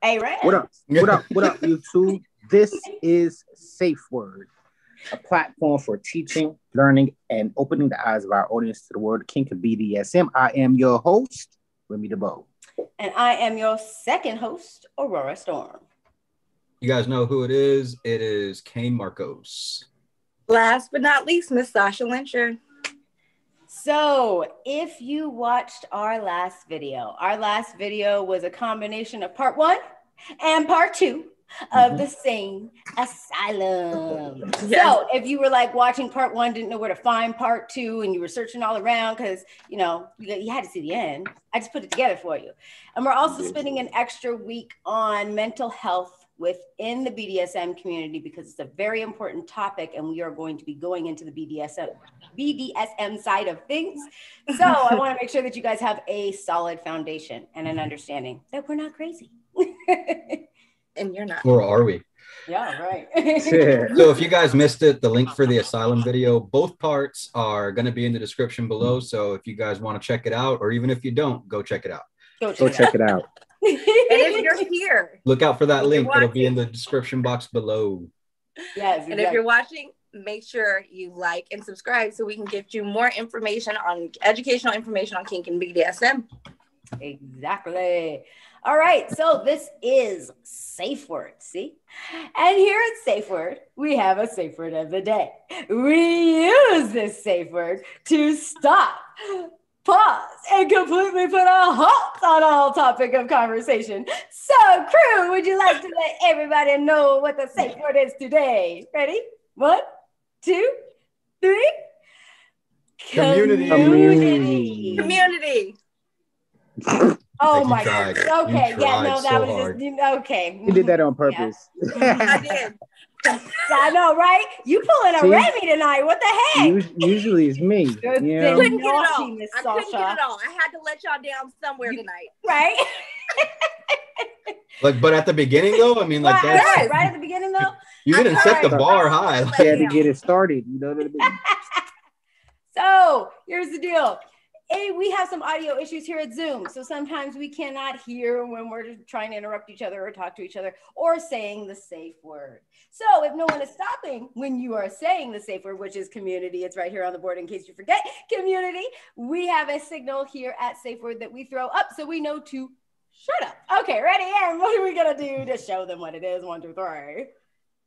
Hey, Red. What up? What up, YouTube? This is SafeWord, a platform for teaching, learning, and opening the eyes of our audience to the world of Kink and Bdsm. I am your host, Remy DeBow. And I am your second host, Aurora Storm. You guys know who it is. It is Kane Marcos. Last but not least, Miss Sasha Lyncher. So if you watched our last video was a combination of part 1 and part 2 of the same Asylum. Yes. So if you were like watching part 1, didn't know where to find part 2, and you were searching all around because, you know, you had to see the end, I just put it together for you. And we're also spending an extra week on mental health within the BDSM community because it's a very important topic, and we are going to be going into the BDSM side of things. So I want to make sure that you guys have a solid foundation and an understanding that we're not crazy. And you're not. Or are we? Yeah, right. So if you guys missed it, the link for the Asylum video, both parts are going to be in the description below. So if you guys want to check it out, or even if you don't, go check it out. Go check it out. And if you're here, look out for that link. It'll be in the description box below. Yes, exactly. And if you're watching, make sure you like and subscribe so we can give you more information on educational information on Kink and BDSM. Exactly. All right, so this is SafeWord, see? And here at SafeWord, we have a SafeWord of the day. We use this SafeWord to stop, pause, and completely put a halt on all topic of conversation. So, crew, would you like to let everybody know what the SafeWord is today? Ready? 1, 2, 3. Community. Oh my God. Okay. Yeah, no, that was just okay. You did that on purpose. Yeah. I did. I know, right? You pulling a Remy tonight. What the heck? Usually it's me. I couldn't get it all. I couldn't get it all. I had to let y'all down somewhere tonight. Right? But at the beginning though, I mean, like right at the beginning though. You didn't set the bar high. You had to get it started. You know what I mean? So here's the deal. We have some audio issues here at Zoom. So sometimes we cannot hear when we're trying to interrupt each other or talk to each other or saying the safe word. So if no one is stopping when you are saying the safe word, which is community, it's right here on the board in case you forget, community, we have a signal here at SafeWord that we throw up so we know to shut up. Okay, ready? And what are we going to do to show them what it is? 1, 2, 3.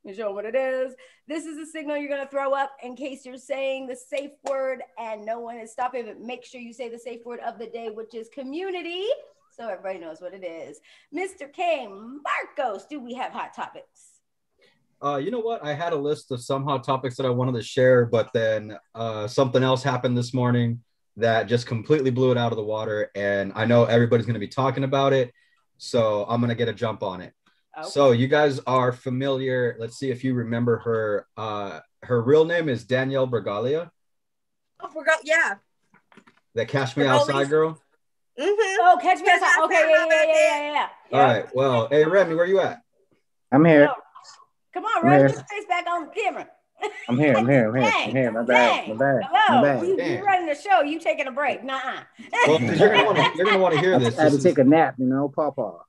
And show them what it is. This is a signal you're going to throw up in case you're saying the safe word and no one is stopping, but make sure you say the safe word of the day, which is community, so everybody knows what it is. Mr. K. Marcos, do we have hot topics? You know what? I had a list of some hot topics that I wanted to share, but then something else happened this morning that just completely blew it out of the water, and I know everybody's going to be talking about it, so I'm going to get a jump on it. Okay. So you guys are familiar. Let's see if you remember her. Her real name is Danielle Bragalia. Oh, yeah. The Catch Me Outside girl. Mm-hmm. Oh, Catch Me Outside. Okay, yeah. All right. Well, hey, Remy, where you at? I'm here. Oh. Come on, Remy, put your face back on the camera. I'm here. My bad. Hello. You running the show. You taking a break. Nuh-uh. Well, because you're gonna want to hear this. I had to take a nap, you know, Pawpaw.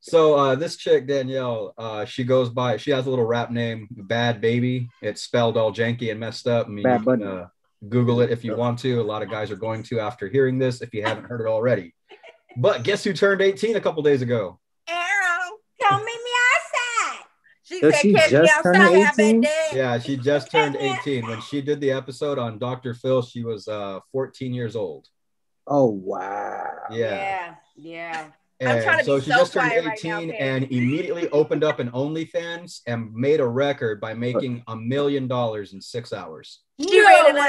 So this chick Danielle, she goes by, she has a little rap name, Bad Baby. It's spelled all janky and messed up. I mean, you can Google it if you want to. A lot of guys are going to after hearing this if you haven't heard it already. But guess who turned 18 a couple days ago? Arrow, come meet me outside. She said, "Catch me outside." Yeah, she just turned 18. When she did the episode on Dr. Phil, she was 14 years old. Oh wow! Yeah. And so she just turned 18 right now, and immediately opened up an OnlyFans and made a record by making $1 million in 6 hours. She ran it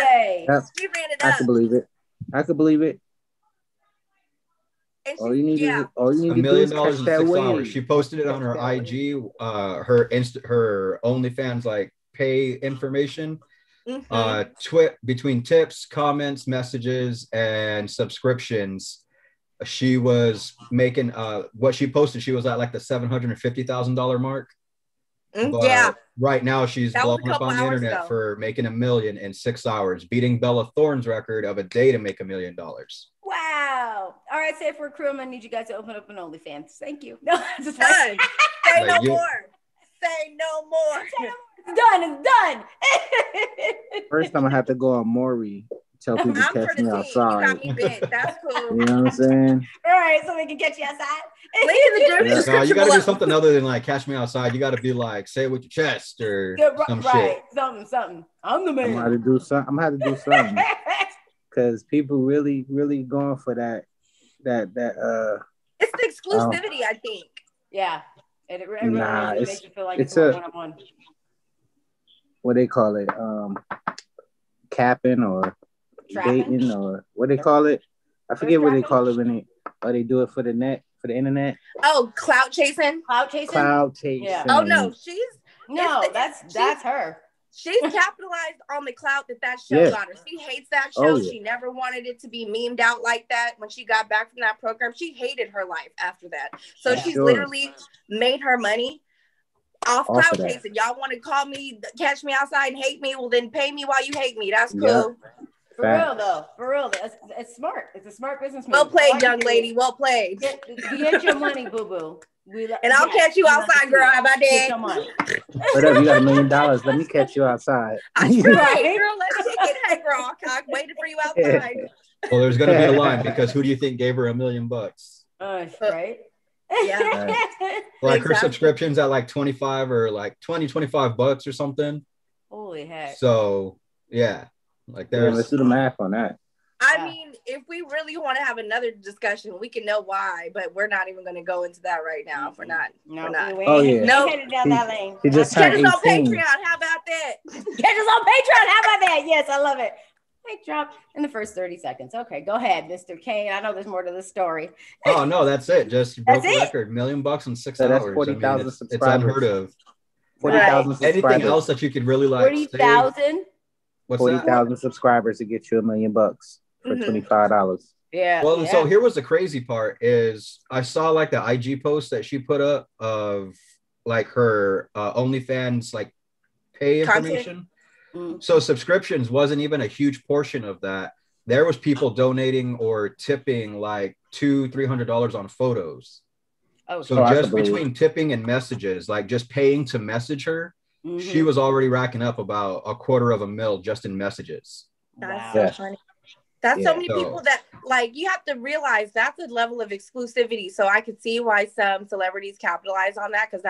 up. She ran it up. I could believe it. All you need is $1 million in 6 hours. She posted it on her IG, her OnlyFans like pay information. Between tips, comments, messages, and subscriptions, she was making what she posted. She was at like the $750,000 mark. But Yeah. right now she's That was a blowing up couple on the hours internet ago. for making $1 million in 6 hours, beating Bella Thorne's record of a day to make $1 million. Wow. All right, SafeWord crew, I'm gonna need you guys to open up an OnlyFans. Thank you. No, just Done. like, Say Like, no you- more. Say no more. it's done. It's done. First time I have to go on Maury, tell people to I'm catch for the me team. You outside. got me bent. That's cool. You know what I'm saying? All right, so we can catch you outside. Link in the Yeah. description No, you got to below. do something other than like catch me outside. You got to be like, say it with your chest or Yeah, some right. shit. Something. I'm the I'm gonna have man. to do something. I'm gonna have to do something because people really going for that. It's the exclusivity, I think. Yeah. It really Nah, is. It it's- makes you feel like it's it's more a- one-on-one. What they call it, capping or Trapping? dating or what they call it. I forget what they trapping? call it when they do it for the net, for the internet. Oh, clout chasing. Cloud chasing? Cloud chasing. Yeah. Oh no, No, It's that's her. she's capitalized on the clout that show Yeah. got her. She hates that show. Oh, yeah. She never wanted it to be memed out like that. When she got back from that program, she hated her life after that. So Yeah. she's Sure. literally made her money off Off clout of that. chasing. Y'all want to call me, catch me outside and hate me? Well, then pay me while you hate me. That's cool. Yeah. For real though. For real. It's smart. It's a smart business move. Well played, Like young you. lady. Well played. Get your money, boo-boo. And I'll catch you outside, girl. How about Get that? your money. Whatever, you got $1 million. Let me catch you outside. Right, Right. girl. Let me get that girl. I'm waiting for you outside. Well, there's gonna be a line because who do you think gave her $1 million? Right? Yeah. Like her Exactly. subscriptions at like 25 or like 25 bucks or something. Holy heck. So yeah, like Yeah, there's let's do the math on that. I mean, if we really want to have another discussion, we can know why, but we're not even going to go into that right now. If we're not. No, We're not. we Oh, ain't yeah. No. headed down that lane. He just Catch turned us on 18. Patreon. How about that? Catch us on Patreon. How about that? Yes, I love it. Mic drop in the first 30 seconds. Okay, go ahead, Mr. Kane. I know there's more to the story. oh no, that's it. Just broke That's the it? record, $1 million in 6 So that's hours. 40,000 it's subscribers. unheard of. 40,000 subscribers. Anything else that you could really like 40,000. What's that? 40,000 subscribers to get you $1 million for Mhm. $25. Yeah. Well, yeah. so here was the crazy part is I saw like the IG post that she put up of like her OnlyFans like pay Content. information. Mm. So subscriptions wasn't even a huge portion of that. There was people donating or tipping like $200-$300 on photos. Oh, So Oh, I just believe. between tipping and messages, like just paying to message her, mhm. she was already racking up about $250,000 just in messages. That's Wow. so funny. That's Yeah. so many people that like you have to realize that's a level of exclusivity. So I could see why some celebrities capitalize on that because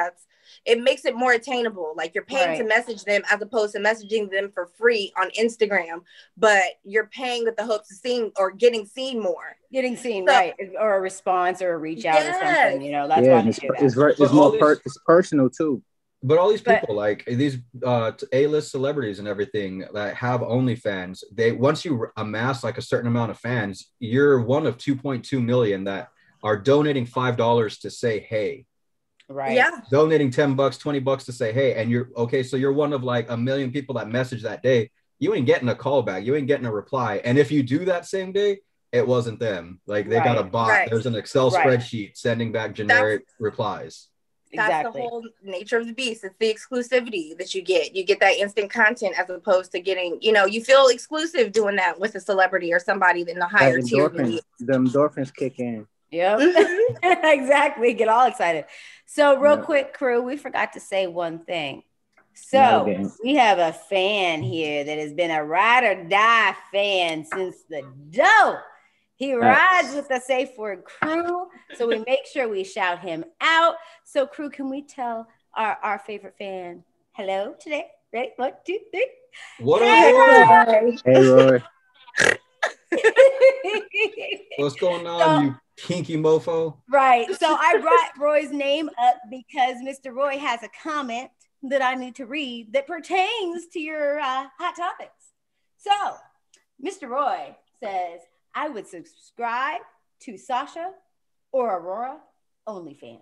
it makes it more attainable. Like you're paying to Right. message them as opposed to messaging them for free on Instagram, but you're paying with the hopes of seeing or getting seen more. Getting seen, So- right? Or a response or a reach out or Yes. something. You know, that's Yeah, why and they it's, do that. it's, it's But more all these- it's personal too. But all these But- people, like these A-list celebrities and everything that have OnlyFans, once you amass like a certain amount of fans, you're one of 2.2 million that are donating $5 to say hey, Right. Yeah. donating $10, $20 to say hey, and you're okay. So you're one of like 1 million people that message that day. You ain't getting a call back. You ain't getting a reply. And if you do that same day, it wasn't them. Like they got a Right. bot. Right. There's an Excel Right. spreadsheet sending back generic replies. That's Exactly. the whole nature of the beast. It's the exclusivity that you get. You get that instant content as opposed to getting, you feel exclusive doing that with a celebrity or somebody in the higher That tier than you. the endorphins kick in. Yep. Mhm. Exactly. Get all excited. So, real Yeah. quick, crew, we forgot to say one thing. No So, game. we have a fan here that has been a ride or die fan since the dough. He rides with the SafeWord crew. So, we make sure we shout him out. So, crew, can we tell our favorite fan hello today? Ready? 1, 2, 3. What Hey, up, Roy? Roy. Hey, Roy. What's going on, you kinky mofo? Right. So I brought Roy's name up because Mr. Roy has a comment that I need to read that pertains to your hot topics. So Mr. Roy says, I would subscribe to Sasha or Aurora OnlyFans.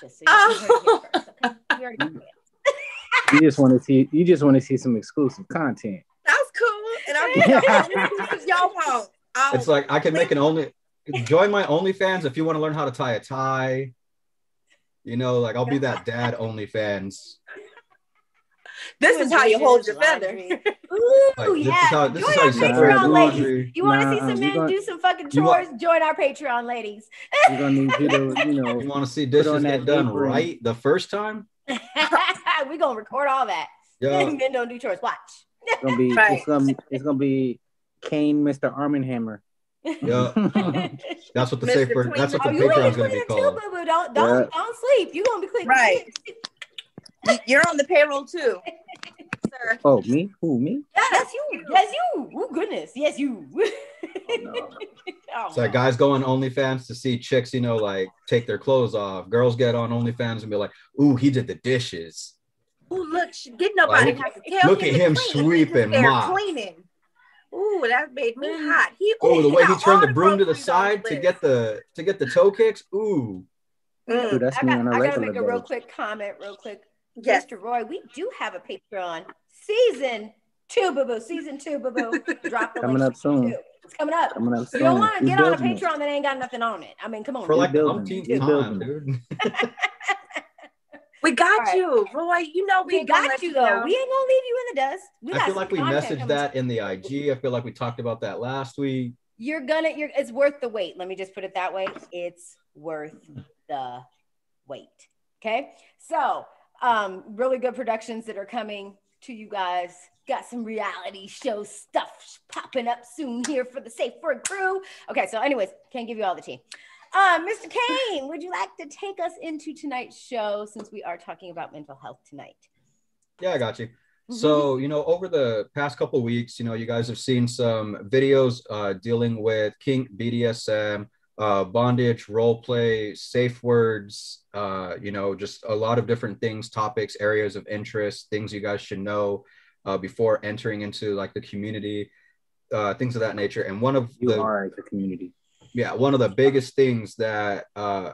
Just so you heard it here first, okay? You heard it here first. You just want to see some exclusive content. That's cool. And I'll get y'all want. It's like I can make join my OnlyFans if you want to learn how to tie a tie. You know, like I'll be that dad OnlyFans. This is how you hold your feather. Ooh, Like, yeah. this Join is how our you separate the Patreon, ladies. laundry. You want to see some men do some fucking chores? Join our Patreon, ladies. We're gonna need you to, You want to see dishes get done right the first time? We're gonna record all that. Yeah. Men don't do chores. Watch. It's gonna be it's gonna be Kane, Mr. Arm and Hammer. Yeah. That's what the Mr. SafeWord. That's what the you Patreon's gonna gonna be be called. too, boo-boo. Don't sleep. You're gonna be clean. Right. You're on the payroll too, sir. Oh, me? Who, me? Yes, you. Yes, you. Oh goodness. Yes, you. Oh, no. It's like guys go on OnlyFans to see chicks, you know, like take their clothes off. Girls get on OnlyFans and be like, "Ooh, he did the dishes." Ooh, look, did nobody have to tell look him at him to clean. sweeping, They're mop. cleaning. Ooh, that made me hot. The way he got turned all the broom to the groceries on side to list. get the toe kicks. Ooh. Dude, that's me on a I gotta regular make a real day. quick comment, real quick. Yes. Mr. Roy, we do have a Patreon. Season 2, boo-boo. Season 2, boo-boo. Drop the Coming link. up soon. 2. It's coming up. Coming up soon. You don't want to We get on a building it. Patreon that ain't got nothing on it. I mean, come on. For like the building umpteenth it. We time, building dude. We got All right. you, Roy. You know we got you, though. We ain't gonna leave you in the dust. I feel like we messaged that in the IG. I feel like we talked about that last week. It's worth the wait. Let me just put it that way. It's worth the wait. Okay. So, really good productions that are coming to you guys. Got some reality show stuff popping up soon here for the SafeWord crew. Okay. So anyways, can't give you all the tea. Mr. Kane, would you like to take us into tonight's show since we are talking about mental health tonight? Yeah, I got you. So, you know, over the past couple of weeks, you know, you guys have seen some videos dealing with kink, BDSM, bondage, role play, safe words, you know, just a lot of different things, topics, areas of interest, things you guys should know before entering into like the community, things of that nature. And one of You are the community. Yeah, one of the biggest things that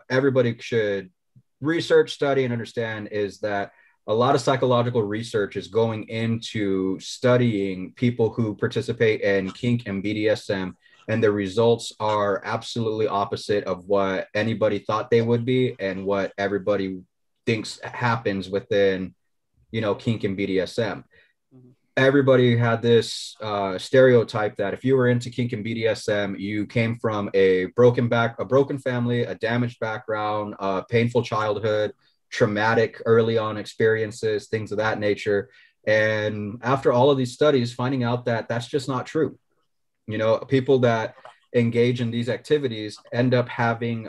everybody should research, study, and understand is that a lot of psychological research is going into studying people who participate in kink and BDSM, and the results are absolutely opposite of what anybody thought they would be and what everybody thinks happens within, you know, kink and BDSM. Everybody had this stereotype that if you were into kink and BDSM, you came from a broken family, a damaged background, a painful childhood, traumatic early on experiences, things of that nature. And after all of these studies, finding out that that's just not true. You know, people that engage in these activities end up having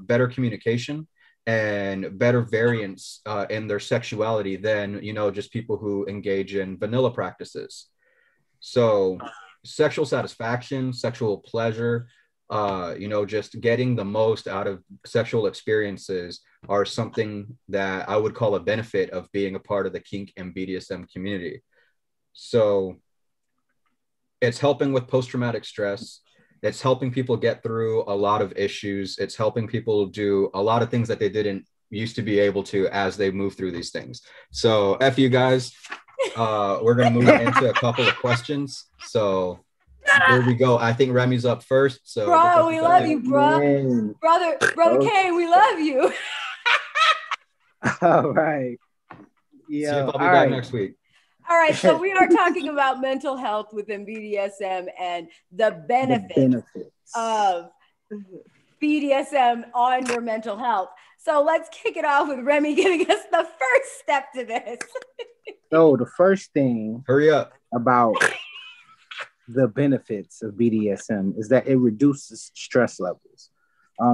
better communication and better variance in their sexuality than, you know, just people who engage in vanilla practices. So sexual satisfaction, sexual pleasure, you know, just getting the most out of sexual experiences are something that I would call a benefit of being a part of the kink and BDSM community. So it's helping with post-traumatic stress. It's helping people get through a lot of issues. It's helping people do a lot of things that they didn't used to be able to as they move through these things. So F you guys, we're going to move into a couple of questions. So here we go. I think Remy's up first. So bro, we love you, bro. Brother Kane, we love you. All right. Yeah. See if I'll be back next week. All right, so we are talking about mental health within BDSM and the benefits of BDSM on your mental health. So let's kick it off with Remy giving us the first step to this. So the first thing, hurry up, about the benefits of BDSM is that it reduces stress levels.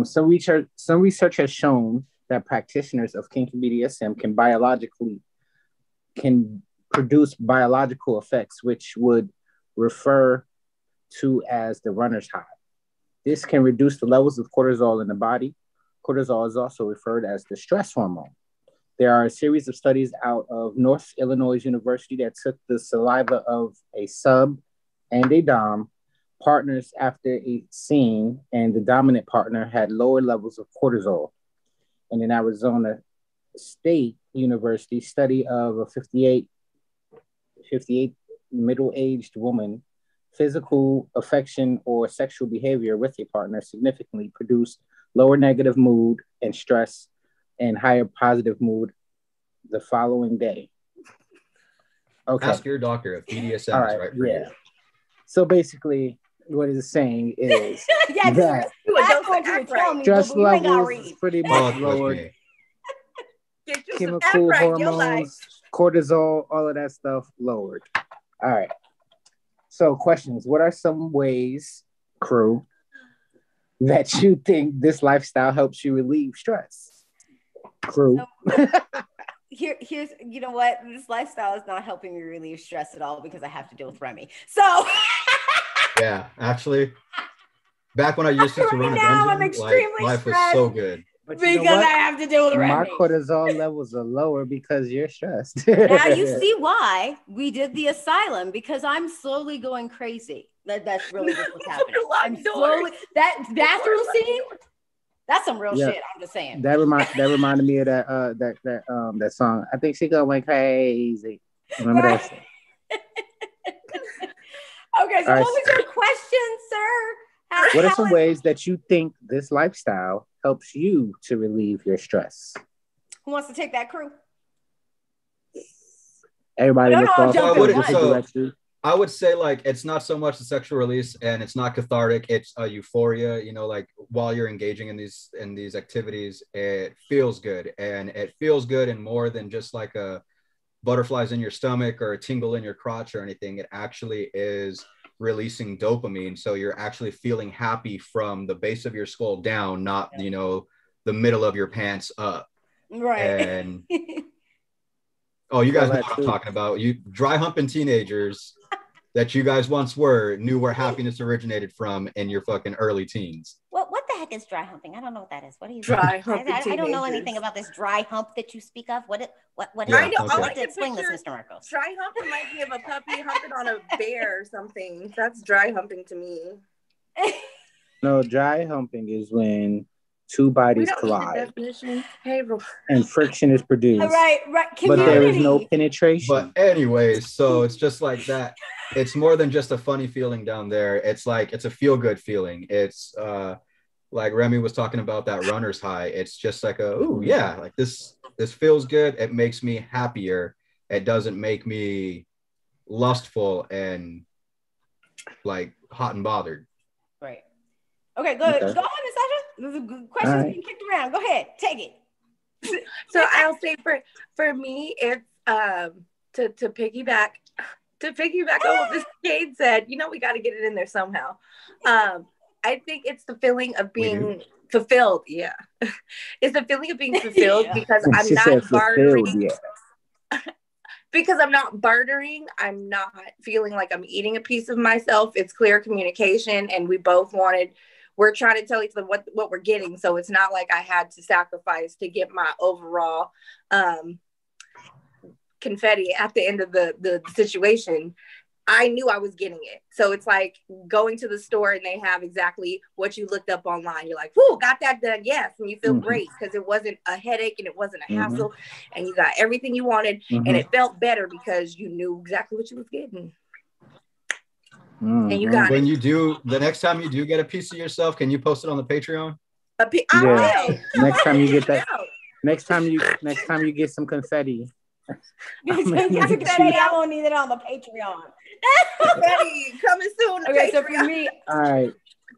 Some research has shown that practitioners of kink and BDSM can produce biological effects, which would refer to as the runner's high. This can reduce the levels of cortisol in the body. Cortisol is also referred as the stress hormone. There are a series of studies out of North Illinois University that took the saliva of a sub and a dom partners after a scene, and the dominant partner had lower levels of cortisol. And in Arizona State University, study of a 58 middle-aged woman, physical affection or sexual behavior with a partner significantly produced lower negative mood and stress and higher positive mood the following day. Okay. Ask your doctor if BDSM is right for you. So basically, what it's saying is yeah, that I want you to tell me, stress but you ain't gotta levels read. is pretty much lowered. Get you some Chemical act right in your life. hormones, cortisol, all of that stuff lowered. All right. So questions. What are some ways, crew, that you think this lifestyle helps you relieve stress? Crew. Here's you know what? This lifestyle is not helping me relieve stress at all because I have to deal with Remy. So yeah, actually, back when I used to run a dungeon, like, life was so good. But because I have to deal with Remy. My cortisol levels are lower because you're stressed. Now you see why we did the asylum, because I'm slowly going crazy. That's really just what's happening. I'm slowly that bathroom scene. That's some real shit. I'm just saying. That reminded me of that song. I think she going crazy. Remember that song? Okay, so what was your question, sir? What are some ways that you think this lifestyle helps you to relieve your stress? Who wants to take that, crew? Everybody look off. I would say, like, it's not so much the sexual release and it's not cathartic. It's a euphoria, you know, like while you're engaging in these activities, it feels good, and it feels good in more than just like a butterflies in your stomach or a tingle in your crotch or anything. It actually is releasing dopamine. So you're actually feeling happy from the base of your skull down, not, you know, the middle of your pants up. Right. And oh, you guys know what I'm talking about. You dry humping teenagers that you guys once knew where happiness originated from in your fucking early teens. What the heck is dry humping? I don't know what that is. What do you dry humping? I don't know anything about this dry hump that you speak of. What is I know. I like to explain this, Mr. Marcos. Dry hump reminds me of a puppy humping on a bear or something. That's dry humping to me. No, dry humping is when two bodies collide and friction is produced. Right. Community. But there is no penetration. But anyways, so it's just like that. It's more than just a funny feeling down there. It's like, it's a feel-good feeling. It's like Remy was talking about that runner's high. It's just like like this feels good. It makes me happier. It doesn't make me lustful and like hot and bothered. Right. Okay, go ahead, Ms. Sasha. There's a good question being kicked around. Go ahead, take it. So I'll say for me, it's to piggyback on what Ms. Cade said. You know, we got to get it in there somehow. I think it's the feeling of being fulfilled. Yeah, it's the feeling of being fulfilled because I'm not bartering. Because I'm not bartering, I'm not feeling like I'm eating a piece of myself. It's clear communication, and we're trying to tell each other what we're getting. So it's not like I had to sacrifice to get my overall confetti at the end of the situation. I knew I was getting it. So it's like going to the store and they have exactly what you looked up online. You're like, whoo, got that done. Yes. And you feel great because it wasn't a headache and it wasn't a hassle and you got everything you wanted and it felt better because you knew exactly what you was getting. And you got when you do, the next time you do get a piece of yourself, can you post it on the Patreon? I will. Next time you get that, next time you get some confetti. I won't need it on the Patreon. Confetti coming soon. Okay, so for me, all right.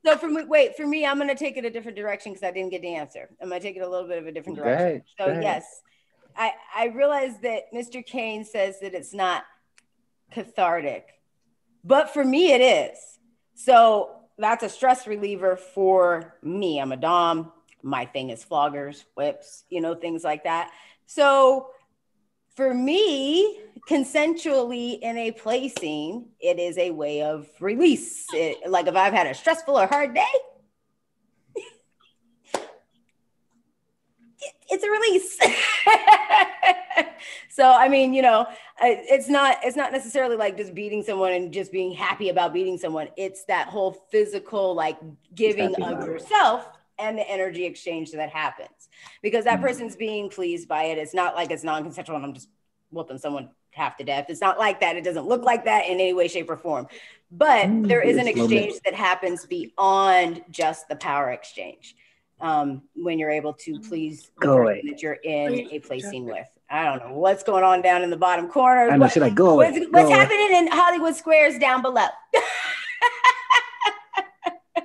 So for me, I'm gonna take it a different direction because I didn't get the answer. I'm gonna take it a little bit of a different direction. So yes, I realize that Mr. Kane says that it's not cathartic, but for me it is. So that's a stress reliever for me. I'm a dom. My thing is floggers, whips, things like that. So for me, consensually in a play scene, it is a way of release. Like if I've had a stressful or hard day, it's a release. So, I mean, it's not necessarily like just beating someone and just being happy about beating someone. It's that whole physical, like giving of yourself and the energy exchange that happens because that person's being pleased by it. It's not like it's non-consensual and I'm just whooping someone half to death. It's not like that. It doesn't look like that in any way, shape, or form. But there is an exchange that happens beyond just the power exchange. when you're able to please the Go person away. that you're in a placing with. I don't know what's going on down in the bottom corner. I know, she's like, go away. What's happening in Hollywood Squares down below? I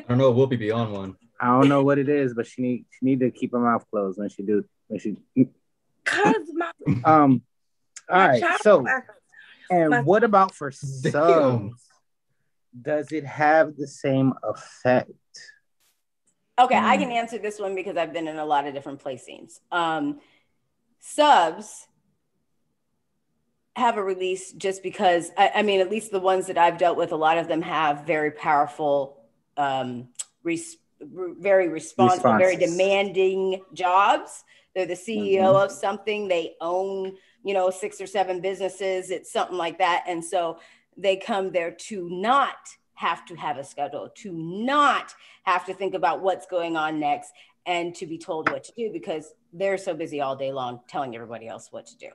don't know. We'll be on one. I don't know what it is, but she need to keep her mouth closed when she. All right. So, and what about for subs? Does it have the same effect? Okay, I can answer this one because I've been in a lot of different placings. Subs have a release just because, I mean, at least the ones that I've dealt with, a lot of them have very powerful, very responsible, very demanding jobs. They're the CEO of something. They own, 6 or 7 businesses. It's something like that. And so they come there to not have to have a schedule, to not have to think about what's going on next, and to be told what to do because they're so busy all day long telling everybody else what to do.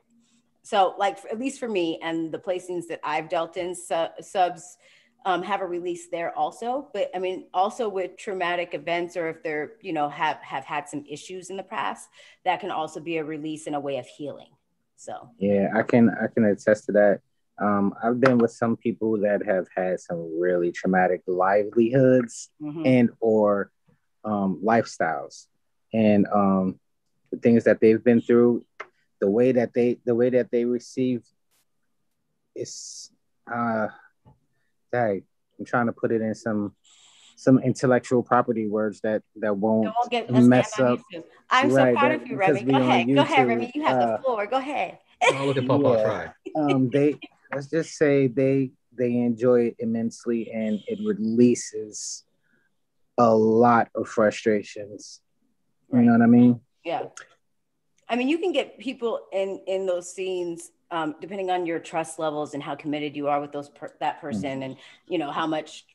So like, at least for me and the placings that I've dealt in, subs have a release there also. But I mean, also with traumatic events, or if they're, have had some issues in the past, that can also be a release and a way of healing. So yeah, I can attest to that. I've been with some people that have had some really traumatic livelihoods and or lifestyles, and the things that they've been through, the way that they receive is I'm trying to put it in some intellectual property words that won't mess up. I'm so proud of you, Remy. Go ahead, Remy. You have the floor. Go ahead. Oh, look at Papa try. Let's just say they enjoy it immensely, and it releases a lot of frustrations. You know what I mean? Yeah. I mean, you can get people in those scenes, depending on your trust levels and how committed you are with that person, and how much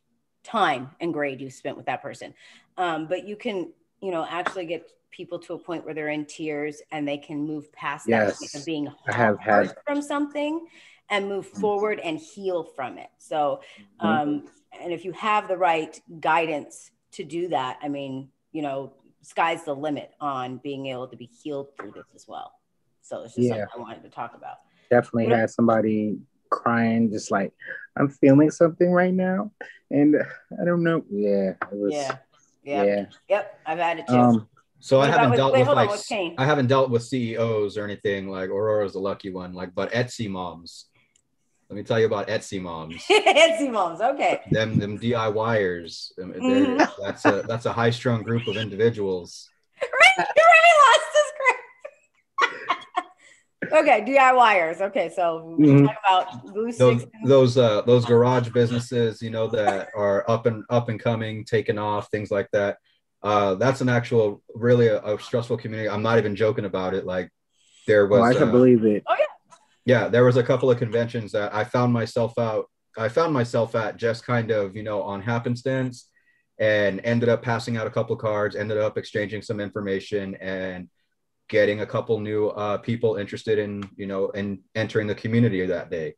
time and grade you spent with that person. But you can, actually get people to a point where they're in tears and they can move past that point of being hurt from something and move forward and heal from it. So, and if you have the right guidance to do that, I mean, sky's the limit on being able to be healed through this as well. So it's just something I wanted to talk about. Definitely had somebody crying, just like, I'm feeling something right now, and I don't know. Yeah, it was. Yep. I've had it too. So I haven't dealt with CEOs or anything. Like Aurora's the lucky one. Like, but Etsy moms. Let me tell you about Etsy moms. Etsy moms, okay. Them DIYers. That's a high-strung group of individuals. Remy lost his grip. Okay, DIYers. Okay, so we talk about those garage businesses, that are up and coming, taking off, things like that. That's an actual really a stressful community. I'm not even joking about it. Like there was. I can believe it. Oh yeah. Yeah, there was a couple of conventions that I found myself at just kind of, on happenstance, and ended up passing out a couple of cards, ended up exchanging some information and getting a couple new people interested in, in entering the community that day.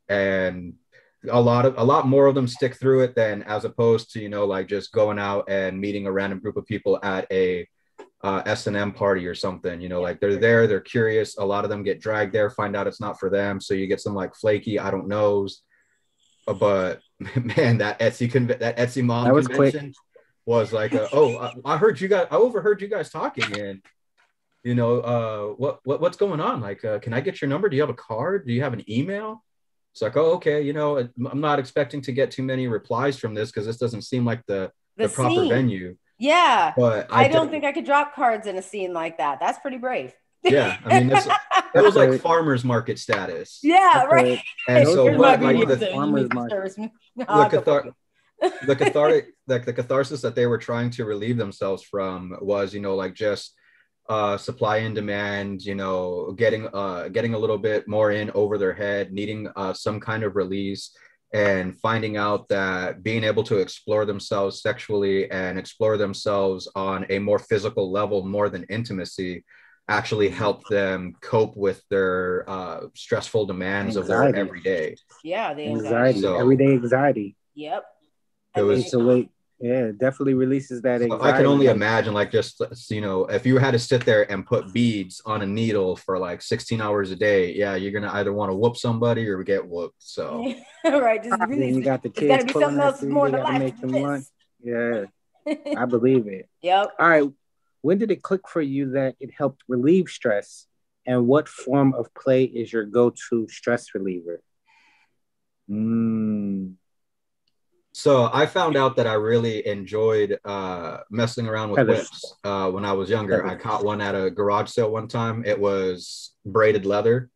And a lot more of them stick through it than as opposed to, like just going out and meeting a random group of people at a S&M party or something, like they're there, they're curious. A lot of them get dragged there, find out it's not for them. So you get some like flaky, I don't knows. But man, that Etsy mom convention was like, I overheard you guys talking, and what's going on? Like, can I get your number? Do you have a card? Do you have an email? It's like, oh, okay. I'm not expecting to get too many replies from this because this doesn't seem like the proper venue. Yeah, but I don't think I could drop cards in a scene like that. That's pretty brave. Yeah, I mean, it was like farmers market status. Yeah, right. And so what, like the farmers market, the catharsis that they were trying to relieve themselves from was, like just supply and demand, getting a little bit more in over their head, needing some kind of release. And finding out that being able to explore themselves sexually and explore themselves on a more physical level, more than intimacy, actually helped them cope with their stressful demands of their everyday. Yeah, the anxiety, everyday anxiety. Yep. It's a way Yeah, it definitely releases that anxiety. I can only imagine, like, just, you know, if you had to sit there and put beads on a needle for like 16 hours a day, yeah, you're gonna either want to whoop somebody or get whooped. So right, just release you got the it. It's gotta kids be pulling something that else for more you. They than got to life make to some do money. this. Yeah, I believe it. Yep. All right. When did it click for you that it helped relieve stress? And what form of play is your go-to stress reliever? So I found out that I really enjoyed messing around with whips when I was younger. I caught one at a garage sale one time. It was braided leather,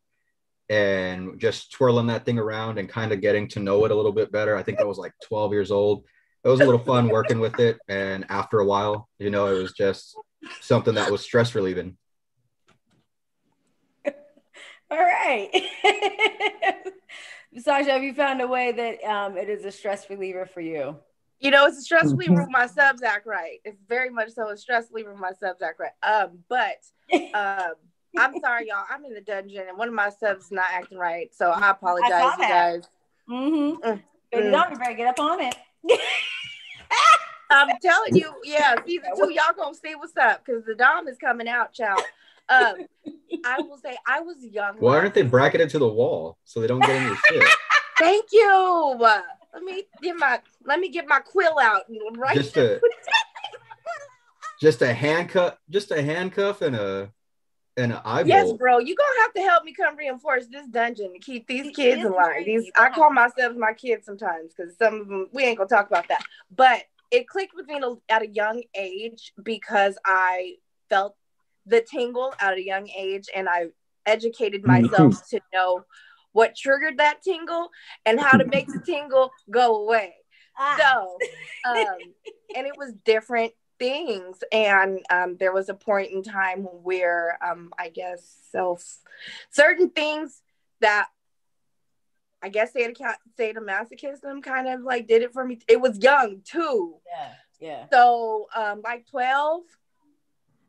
and just twirling that thing around and kind of getting to know it a little bit better. I think I was like 12 years old. It was a little fun working with it. And after a while, you know, it was just something that was stress relieving. All right. Sasha, have you found a way that it is a stress reliever for you? You know, it's a stress reliever when my subs act right. It's very much so a stress reliever when my subs act right. I'm sorry, y'all. I'm in the dungeon and one of my subs is not acting right. So I apologize, you guys. Baby, don't you better get up on it. I'm telling you, yeah, season 2, y'all gonna see what's up because the Dom is coming out, child. I will say I was young. Why aren't they bracketed to the wall so they don't get in your shit? Thank you. Let me get my quill out right. Just a handcuff and an eye bolt. Yes, bro. You're gonna have to help me come reinforce this dungeon to keep these kids alive. I call myself my kids sometimes because some of them we ain't gonna talk about that. But it clicked with me at a young age because I felt the tingle at a young age, and I educated myself to know what triggered that tingle and how to make the tingle go away. So, and it was different things, and there was a point in time where I guess certain things that I guess sadomasochism kind of like did it for me. It was young too. Yeah. So like 12.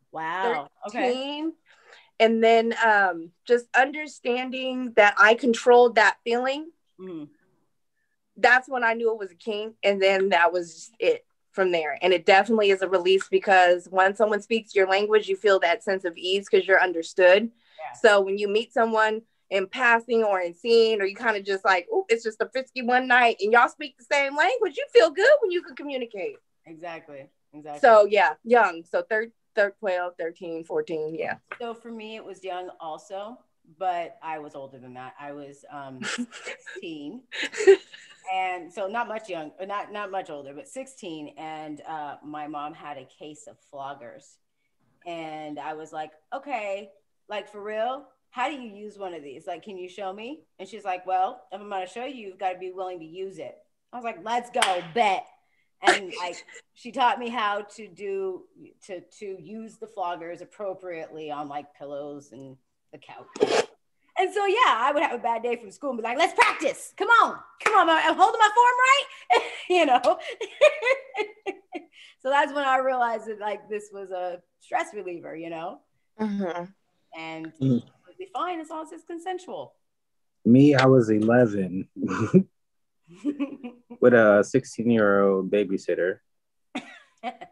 Wow. 13. Okay. And then just understanding that I controlled that feeling. That's when I knew it was a kink. And then that was just it from there. And it definitely is a release because when someone speaks your language, you feel that sense of ease because you're understood. Yeah. So when you meet someone in passing or in scene, or you kind of just like, oh, it's just a frisky one night and y'all speak the same language, you feel good when you can communicate. Exactly. So yeah, young. So 12, 13, 14. Yeah. So for me, it was young also, but I was older than that. I was 16. And so not much young, not much older, but 16. And my mom had a case of floggers. And I was like, okay, like for real, how do you use one of these? Like, can you show me? And she's like, well, if I'm going to show you, you've got to be willing to use it. I was like, let's go, bet. And like she taught me how to use the floggers appropriately on like pillows and the couch. And so yeah, I would have a bad day from school and be like, let's practice. Come on, I'm holding my form right. You know. So that's when I realized that like this was a stress reliever, you know. And it's completely fine as long as it's consensual. Me, I was 11. With a 16-year-old babysitter,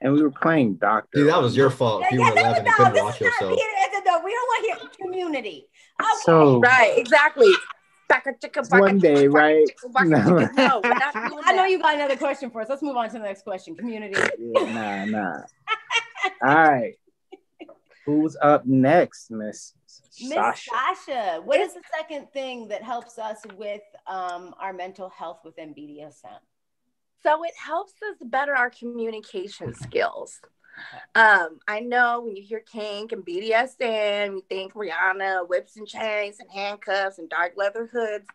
and we were playing doctor. Dude, that was your fault. If you were 11 and couldn't watch yourself. We don't want to hear community. Okay. So right, exactly. One day, right? No, I know you got another question for us. Let's move on to the next question. Community. Yeah, nah. All right. Who's up next, Miss Sasha? What is the second thing that helps us with our mental health within BDSM? So it helps us better our communication skills. I know when you hear kink and BDSM, you think Rihanna, whips and chains and handcuffs and dark leather hoods.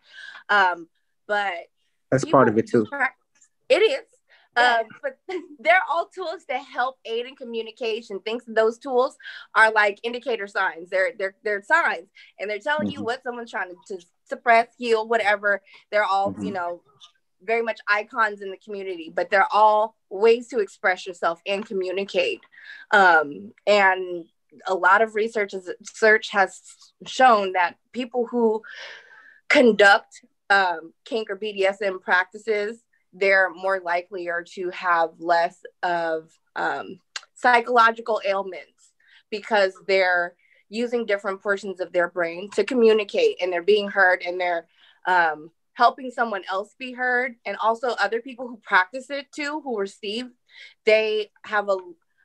But that's part of it too. It is. But they're all tools to help aid in communication. Things those tools are like indicator signs. They're signs, and they're telling you what someone's trying to suppress, heal, whatever. They're all very much icons in the community, but they're all ways to express yourself and communicate. And a lot of research has shown that people who conduct kink or BDSM practices they're more likelier to have less of psychological ailments because they're using different portions of their brain to communicate, and they're being heard, and they're helping someone else be heard. And also other people who practice it too, who receive, they have a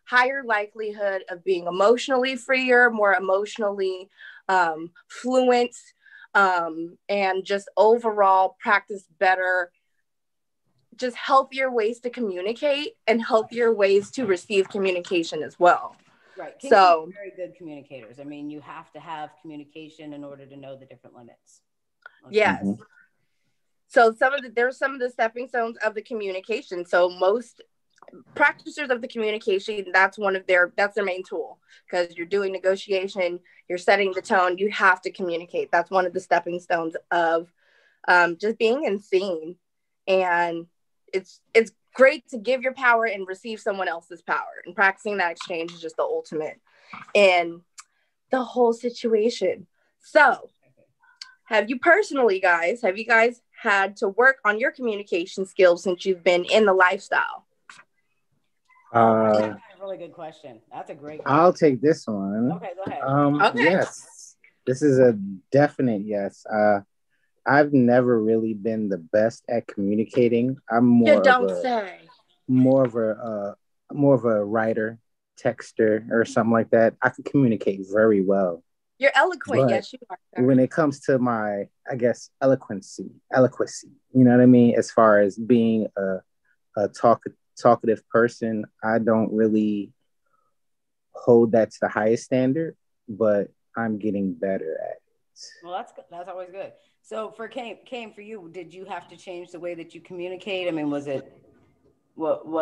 higher likelihood of being emotionally freer, more emotionally fluent, and just overall practice better, just healthier ways to communicate and healthier ways to receive communication as well. Right. So very good communicators. I mean, you have to have communication in order to know the different limits. Okay. Yes. Mm-hmm. So there's some of the stepping stones of the communication. So most practitioners of the communication, that's their main tool, because you're doing negotiation, you're setting the tone, you have to communicate. That's one of the stepping stones of just being seen. And it's great to give your power and receive someone else's power, and practicing that exchange is just the ultimate in the whole situation. So have you guys had to work on your communication skills since you've been in the lifestyle? That's a really good question. That's a great question. I'll take this one. Okay, go ahead. Okay. Yes, this is a definite yes. I've never really been the best at communicating. I'm more of a writer, texter, or something like that. I can communicate very well. You're eloquent, yes, you are. Sir. When it comes to my, I guess, eloquency, you know what I mean? As far as being a talkative person, I don't really hold that to the highest standard, but I'm getting better at it. Well, that's good. That's always good. So for Kane, for you, did you have to change the way that you communicate? I mean, was it what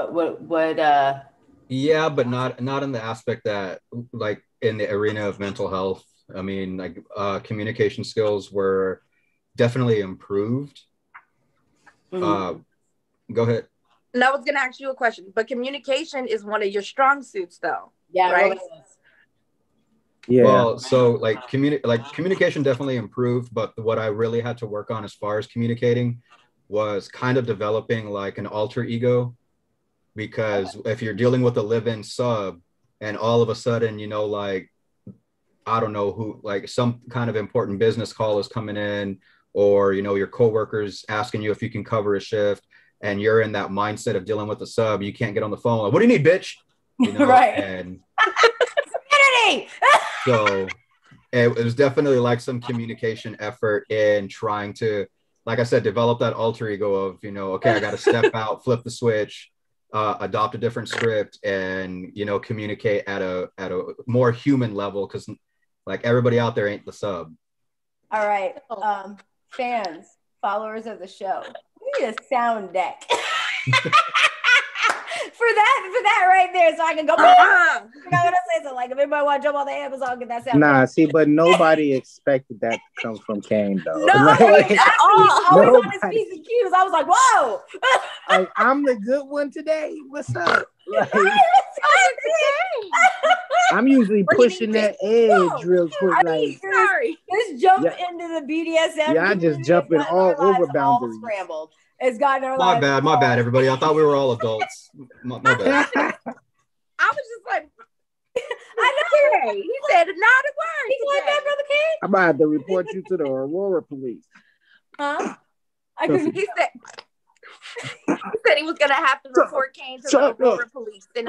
Yeah, but not in the aspect that, like, in the arena of mental health. I mean, like, communication skills were definitely improved. Mm-hmm. Go ahead. And I was going to ask you a question, but communication is one of your strong suits, though. Yeah, right? Really is. Yeah. Well, so like communication definitely improved, but what I really had to work on as far as communicating was kind of developing like an alter ego, because if you're dealing with a live-in sub and all of a sudden, you know, like, I don't know who, like some kind of important business call is coming in, or, you know, your coworkers asking you if you can cover a shift, and you're in that mindset of dealing with the sub, you can't get on the phone. Like, what do you need, bitch? You know, right. And so it was definitely like some communication effort in trying to, like I said, develop that alter ego of, you know, okay, I got to step out, flip the switch, adopt a different script, and, you know, communicate at a more human level, because like everybody out there ain't the sub. All right, fans, followers of the show, we need a sound deck. For that right there, so I can go. I gotta say something. Like, if anybody want to jump on the Amazon, get that sound. Nah, see, but nobody expected that to come from Kane, though. No, like, he's always on his P's and Q's. I was like, whoa. Like, I'm the good one today. What's up? Like, I'm usually pushing that edge real quick. Like, sorry. This jump into the BDSM. Yeah, I just jumping all over boundaries. All scrambled. It's gotten our My lives. My bad, everybody. I thought we were all adults. My bad. I was just like, I know. He said not a word. He's like that, Brother King. I'm about to have to report you to the Aurora police. Huh? He said he was gonna have to report Kane to the Aurora police. And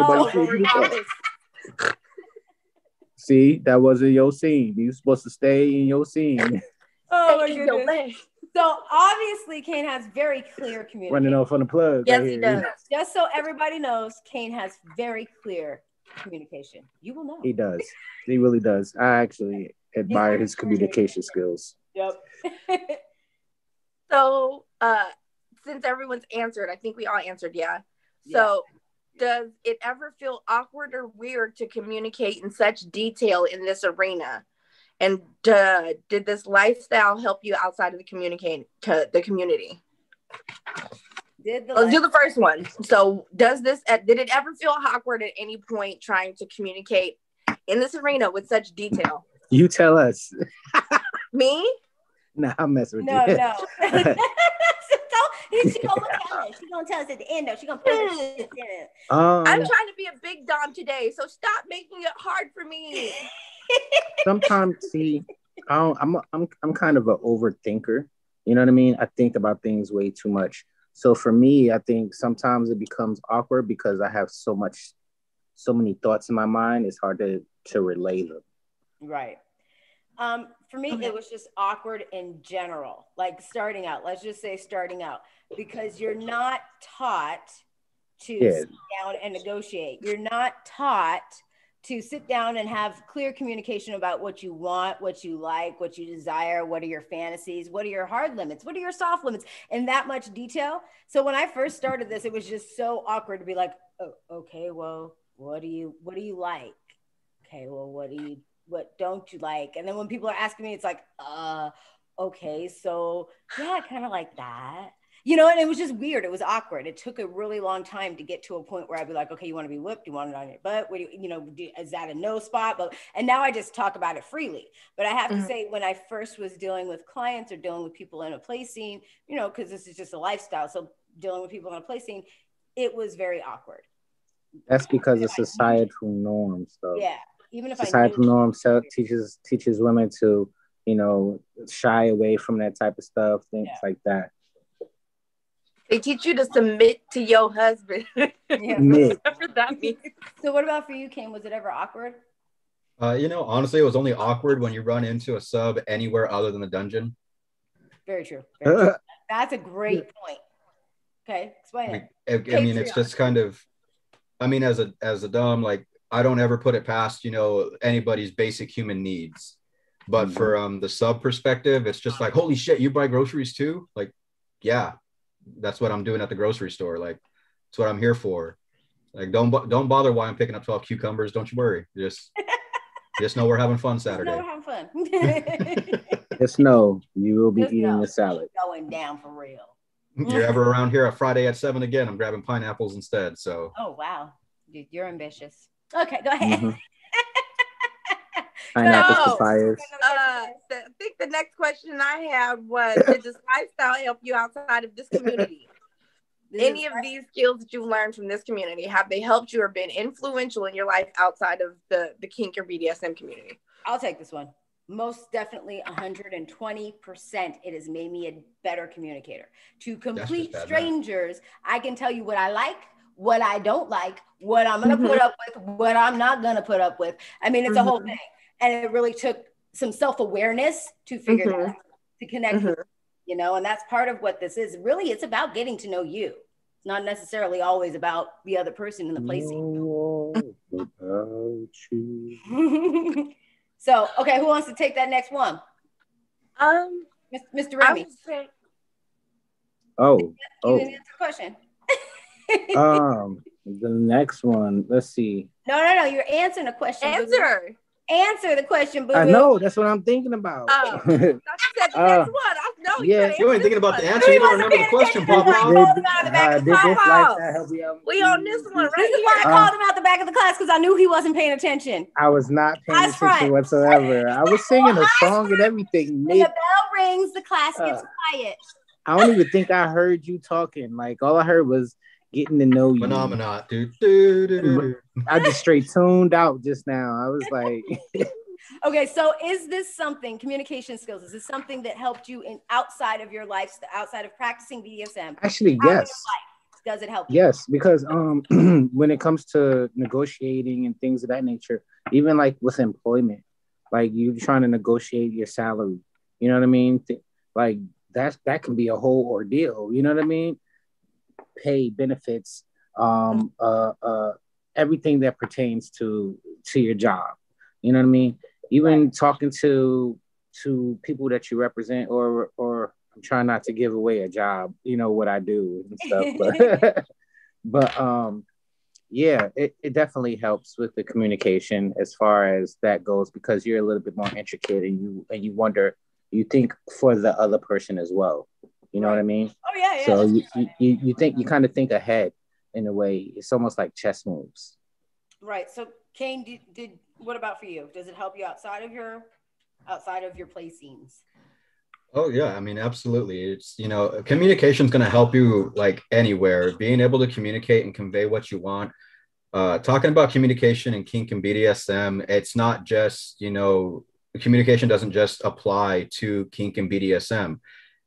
See, that wasn't your scene. You were supposed to stay in your scene. Oh my goodness. So obviously Kane has very clear communication. Running off on the plug. Yes, right he does. Just so everybody knows, Kane has very clear communication. You will know. He does. He really does. I actually admire his communication skills. Yep. So, since everyone's answered, I think we all answered, yeah. So, does it ever feel awkward or weird to communicate in such detail in this arena? And did this lifestyle help you outside of the community? Let's do the first one. So did it ever feel awkward at any point trying to communicate in this arena with such detail? You tell us. Me? Nah, I'm messing with you. No. She gonna tell us. She gonna tell us at the end though. She gonna put it in. I'm trying to be a big dom today, so stop making it hard for me. Sometimes, see, I'm kind of an overthinker. You know what I mean? I think about things way too much. So for me, I think sometimes it becomes awkward because I have so many thoughts in my mind. It's hard to relay them. Right. For me, it was just awkward in general, like starting out. Let's just say starting out, because you're not taught to sit down and negotiate. You're not taught to sit down and have clear communication about what you want, what you like, what you desire, what are your fantasies, what are your hard limits, what are your soft limits, in that much detail. So when I first started this, it was just so awkward to be like, oh, okay, well, what do you like? Okay, well, what don't you like? And then when people are asking me, it's like, okay, so yeah, kind of like that. You know, and it was just weird. It was awkward. It took a really long time to get to a point where I'd be like, okay, you want to be whipped? You want it on your butt? What do is that a no spot? And now I just talk about it freely. But I have to say, when I first was dealing with clients or dealing with people in a play scene, you know, because this is just a lifestyle. So dealing with people in a play scene, it was very awkward. That's because of societal norms, though. Yeah. Even if societal norms teaches women to, you know, shy away from that type of stuff, things like that. They teach you to submit to your husband. Yeah. Whatever that means. So what about for you, Kane? Was it ever awkward? You know, honestly, it was only awkward when you run into a sub anywhere other than the dungeon. Very true. Very true. That's a great point. Okay, explain it. I mean, it's just kind of, I mean, as a dom, like, I don't ever put it past, you know, anybody's basic human needs. But for the sub perspective, it's just like, holy shit, you buy groceries too? Like, yeah, that's what I'm doing at the grocery store. Like, that's what I'm here for. Like, don't bother why I'm picking up 12 cucumbers. Don't you worry. Just know we're having fun Saturday. Just know we're having fun. Just know you will be eating the salad. Going down for real. You're ever around here at Friday at 7 again, I'm grabbing pineapples instead. So. Oh, wow. Dude, you're ambitious. Okay, go ahead. Pineapples, papayas. I think the next question I had was, did this lifestyle help you outside of this community? Any of these skills that you've learned from this community, have they helped you or been influential in your life outside of the kink or BDSM community? I'll take this one. Most definitely 120%. It has made me a better communicator. To complete strangers, I can tell you what I like, what I don't like, what I'm going to put up with, what I'm not going to put up with. I mean, it's a whole thing. And it really took some self-awareness to figure that out, to connect with, you know, and that's part of what this is. Really, it's about getting to know you. It's not necessarily always about the other person in the play scene. So, okay, who wants to take that next one? Mr. Remy. You didn't answer the question. The next one, let's see. No, you're answering a question. Answer the question, boo. I know, that's what I'm thinking about. Oh, I said the next one. I know you ain't thinking about the answer. You don't remember the question, Papa. We on this one right This is why I called him out the back of the class, because I knew he wasn't paying attention. I was not paying attention whatsoever. I was singing a song and everything. When the bell rings, the class gets quiet. I don't even think I heard you talking. Like, all I heard was getting to know you. Phenomenon, dude. I just straight tuned out just now. I was like, okay, so is this something, communication skills, is this something that helped you in outside of your life, outside of practicing BDSM? Actually, yes. Does it help you? Yes, because when it comes to negotiating and things of that nature, even like with employment, like you trying to negotiate your salary, you know what I mean? Like that can be a whole ordeal, you know what I mean? Pay, benefits, everything that pertains to your job. You know what I mean? Even talking to people that you represent, or I'm trying not to give away a job, you know, what I do and stuff. But yeah, it definitely helps with the communication as far as that goes, because you're a little bit more intricate and you wonder, you think for the other person as well. You know what I mean? Oh yeah. So you think, you kind of think ahead in a way. It's almost like chess moves. Right. So Kane, what about for you? Does it help you outside of your play scenes? Oh yeah, I mean, absolutely. It's, communication is going to help you like anywhere. Being able to communicate and convey what you want. Talking about communication and kink and BDSM, it's not just, communication doesn't just apply to kink and BDSM.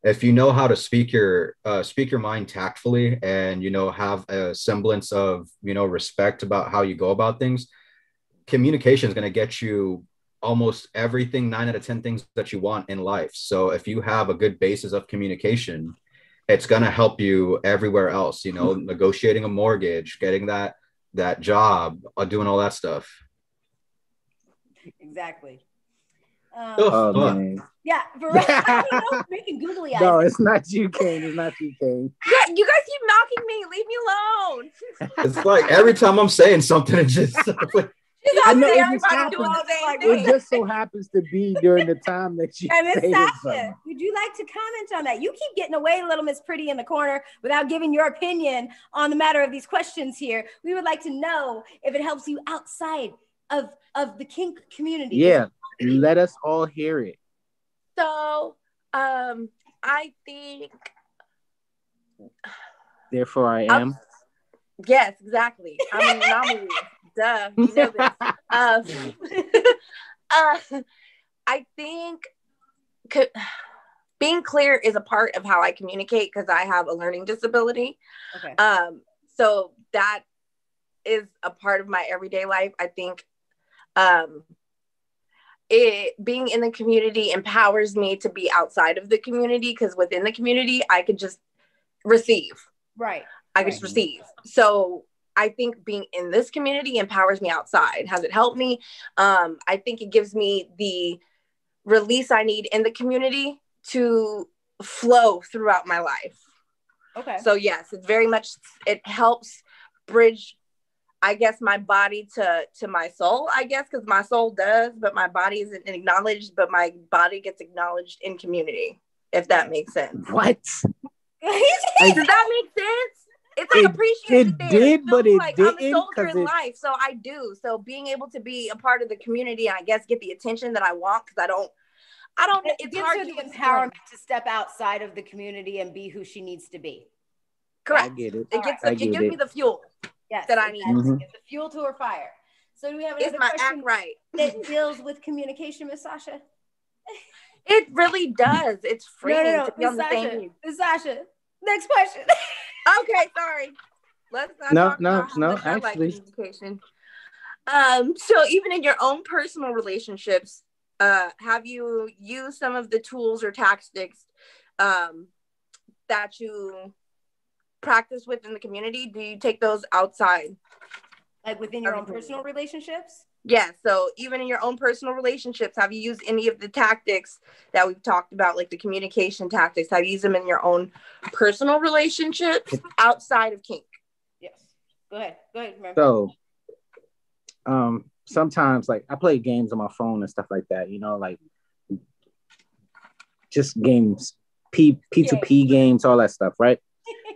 If you know how to speak your mind tactfully, and have a semblance of respect about how you go about things, communication is going to get you almost everything, 9 out of 10 things that you want in life. So if you have a good basis of communication, it's going to help you everywhere else, negotiating a mortgage, getting that job, doing all that stuff. Exactly. Okay. Yeah, making googly eyes. No, it's not you, Kane. It's not you, Kane. Yeah, you guys keep knocking me. Leave me alone. It's like every time I'm saying something, it just I know it it just so happens to be during the time that you. And Miss Sasha, would you like to comment on that? You keep getting away, little Miss Pretty, in the corner without giving your opinion on the matter of these questions here. We would like to know if it helps you outside of the kink community. Yeah, let us all hear it. So, I think. Therefore, I am. Yes, exactly. I'm an anomaly. Duh, you know this. I think being clear is a part of how I communicate because I have a learning disability. Okay. So that is a part of my everyday life. I think being in the community empowers me to be outside of the community, because within the community I could just receive. Right. I could just receive. So I think being in this community empowers me outside. Has it helped me? I think it gives me the release I need in the community to flow throughout my life. Okay. So yes, it's very much, it helps bridge, I guess, my body to my soul, I guess, because my soul does, but my body isn't acknowledged, but my body gets acknowledged in community, if that makes sense. What? Does that make sense? It's like appreciated. It did, but it like didn't. I'm a soldier in life, so I do. So being able to be a part of the community, and I guess get the attention that I want, because I don't. It's gives hard her to the empowerment to step outside of the community and be who she needs to be. Correct. I get it. It gives me the fuel. Yes, that I need. It's the fuel to her fire. So do we have another question act right that deals with communication, Miss Sasha? It really does. It's freeing to be Miss on the Sasha, same. Miss Sasha, next question. Okay, sorry. Let's not talk about how much I like communication. So even in your own personal relationships, have you used some of the tools or tactics that you practice within the community? Do you take those outside? Like within your own personal relationships? Yeah, so even in your own personal relationships, have you used any of the tactics that we've talked about, like the communication tactics? Have you used them in your own personal relationships outside of kink? Yes. Go ahead. Remember. So, sometimes, like, I play games on my phone and stuff like that, like just games, P2P games, all that stuff, right?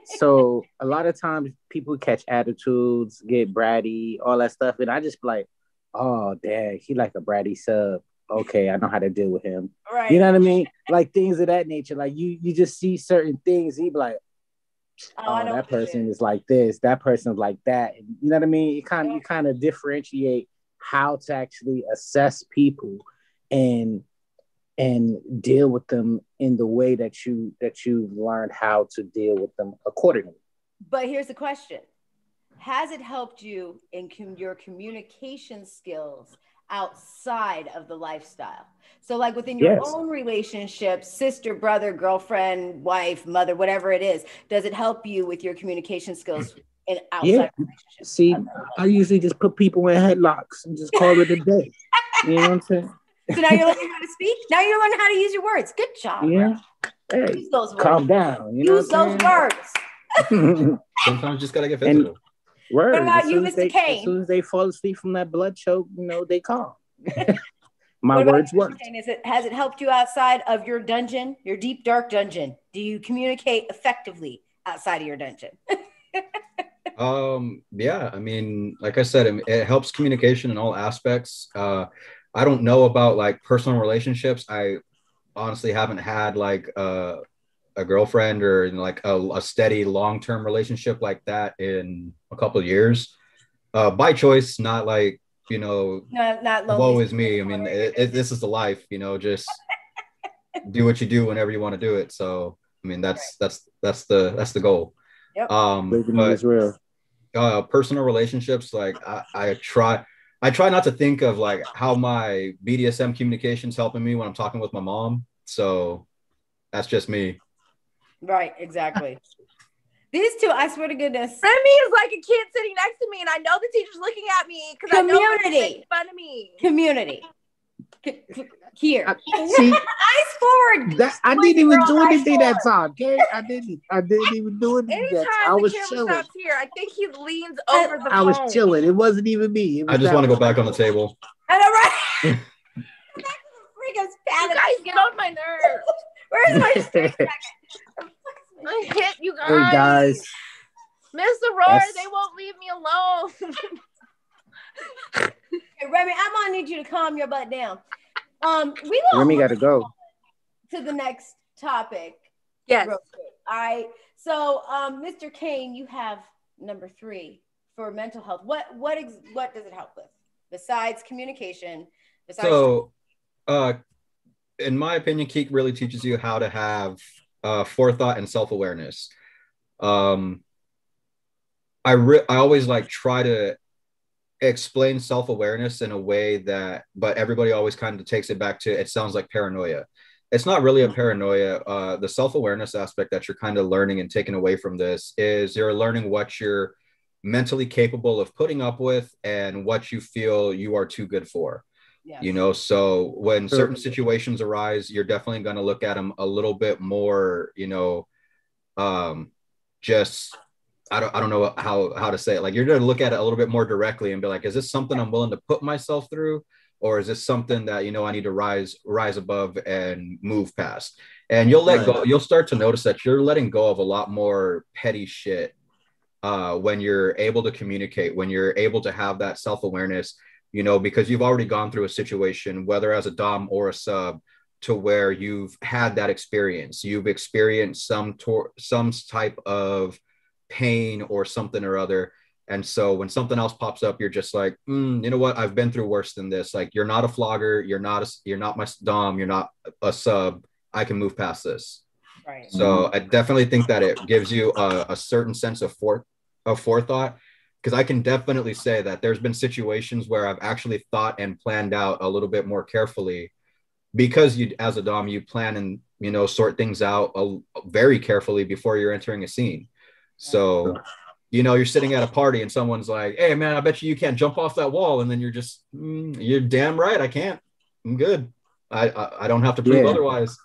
So a lot of times people catch attitudes, get bratty, all that stuff, and I just be like, oh, dang, he like a bratty sub. Okay, I know how to deal with him. Right. You know what I mean? Like things of that nature. Like you just see certain things, you be like, oh, that person is like this, that person's like that. And you know what I mean? You kind of differentiate how to actually assess people and deal with them in the way that you learned how to deal with them accordingly. But here's the question. Has it helped you in your communication skills outside of the lifestyle? So like within your own relationship, sister, brother, girlfriend, wife, mother, whatever it is, does it help you with your communication skills in outside relationships? See, I usually just put people in headlocks and just call it a day. You know what I'm saying? So now you're learning how to speak? Now you're learning how to use your words. Good job. Yeah. Hey, use those words. Calm down. Use those words. Sometimes just gotta get physical. What about you, Mr. Kane? As soon as they fall asleep from that blood choke, they calm. My words work. Has it helped you outside of your dungeon, your deep, dark dungeon? Do you communicate effectively outside of your dungeon? Yeah, I mean, like I said, it helps communication in all aspects. I don't know about like personal relationships. honestly haven't had like a girlfriend or like a steady long-term relationship like that in a couple of years, by choice, not like, not lonely. woe is me. I mean, this is the life, just do what you do whenever you want to do it. So I mean, that's the goal. Yep. But real. personal relationships, like I try not to think of like how my BDSM communication's helping me when I'm talking with my mom. So that's just me. Right, exactly. These two, I swear to goodness. Remy is like a kid sitting next to me, and I know the teacher's looking at me because I know they're making fun of me. Community. Here. See, eyes forward. I didn't even do anything that time. Okay, I didn't even do anything. Anytime I was the camera chilling. stops here, I think he leans over the phone. I was chilling. It wasn't even me. I just want to go back on the table. I know, right? You guys get on my nerves. Where's my straight jacket? I hit you guys. Hey guys. Miss Aurora, they won't leave me alone. Hey, Remy, I'm gonna need you to calm your butt down. Remy gotta go to the next topic. Yes. All right. So, Mr. Kane, you have number 3 for mental health. What does it help with besides communication? In my opinion, Kink really teaches you how to have forethought and self-awareness. I always like try to explain self-awareness in a way but everybody always kind of takes it back to, it sounds like paranoia. It's not really a paranoia. The self-awareness aspect that you're kind of learning and taking away from this is you're learning what you're mentally capable of putting up with and what you feel you are too good for. Yes. So when certain situations arise, you're definitely going to look at them a little bit more, just, I don't know how to say it. Like, you're going to look at it a little bit more directly and be like, is this something I'm willing to put myself through? Or is this something that, I need to rise above and move past? And you'll let go. You'll start to notice that you're letting go of a lot more petty shit when you're able to communicate, when you're able to have that self-awareness, because you've already gone through a situation, whether as a dom or a sub, to where you've had that experience. You've experienced some type of pain or something or other. And so when something else pops up, you're just like, you know what? I've been through worse than this. Like, you're not a flogger. You're not my dom. You're not a sub. I can move past this. Right. So I definitely think that it gives you a certain sense of forethought. Because I can definitely say that there's been situations where I've actually thought and planned out a little bit more carefully, because as a dom, you plan and, sort things out very carefully before you're entering a scene. So, you're sitting at a party and someone's like, hey man, I bet you can't jump off that wall. And then you're just, you're damn right. I can't. I'm good. I don't have to prove otherwise.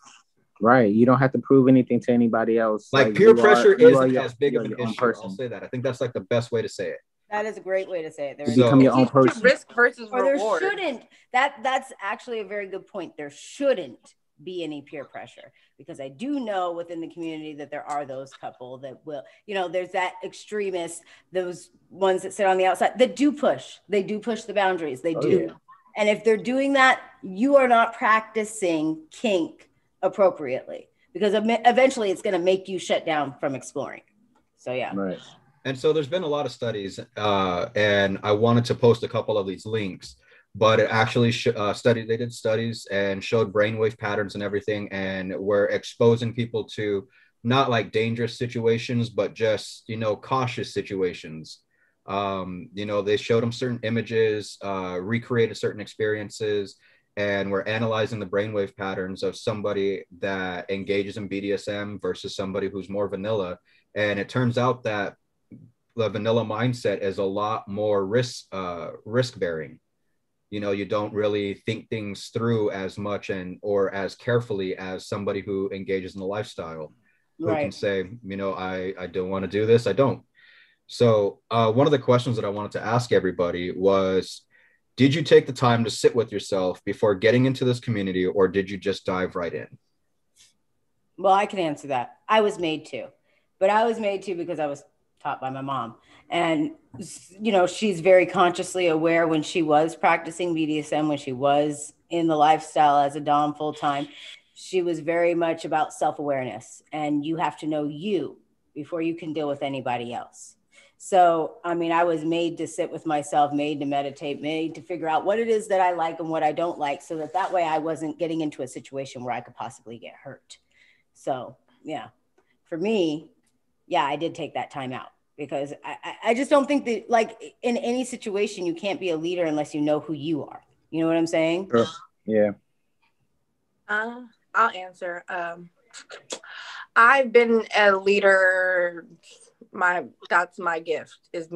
Right. You don't have to prove anything to anybody else. Like peer pressure isn't as big of an issue. I'll say that. I think that's like the best way to say it. That is a great way to say it. There become your own person. Risk versus reward. There shouldn't. That's actually a very good point. There shouldn't be any peer pressure, because I do know within the community that there are those couple that will, there's that extremist, those ones that sit on the outside that do push. They do push the boundaries. They do. Yeah. And if they're doing that, you are not practicing kink appropriately, because eventually it's going to make you shut down from exploring. So yeah. Right. And so there's been a lot of studies, and I wanted to post a couple of these links, but it actually they did studies and showed brainwave patterns and everything, and were exposing people to not like dangerous situations, but just, cautious situations. They showed them certain images, recreated certain experiences, and we're analyzing the brainwave patterns of somebody that engages in BDSM versus somebody who's more vanilla. And it turns out that the vanilla mindset is a lot more risk bearing. You don't really think things through as much or as carefully as somebody who engages in the lifestyle, who can say, I don't want to do this. I don't. So one of the questions that I wanted to ask everybody was, did you take the time to sit with yourself before getting into this community, or did you just dive right in? Well, I can answer that. I was made to, but I was made to because I was taught by my mom. And, she's very consciously aware when she was practicing BDSM, when she was in the lifestyle as a dom full time, she was very much about self-awareness, and you have to know you before you can deal with anybody else. So, I mean, I was made to sit with myself, made to meditate, made to figure out what it is that I like and what I don't like, so that way I wasn't getting into a situation where I could possibly get hurt. So, yeah, for me, yeah, I did take that time out, because I just don't think that, like, in any situation, you can't be a leader unless you know who you are. You know what I'm saying? Sure. Yeah. I'll answer. I've been a leader. That's my gift, is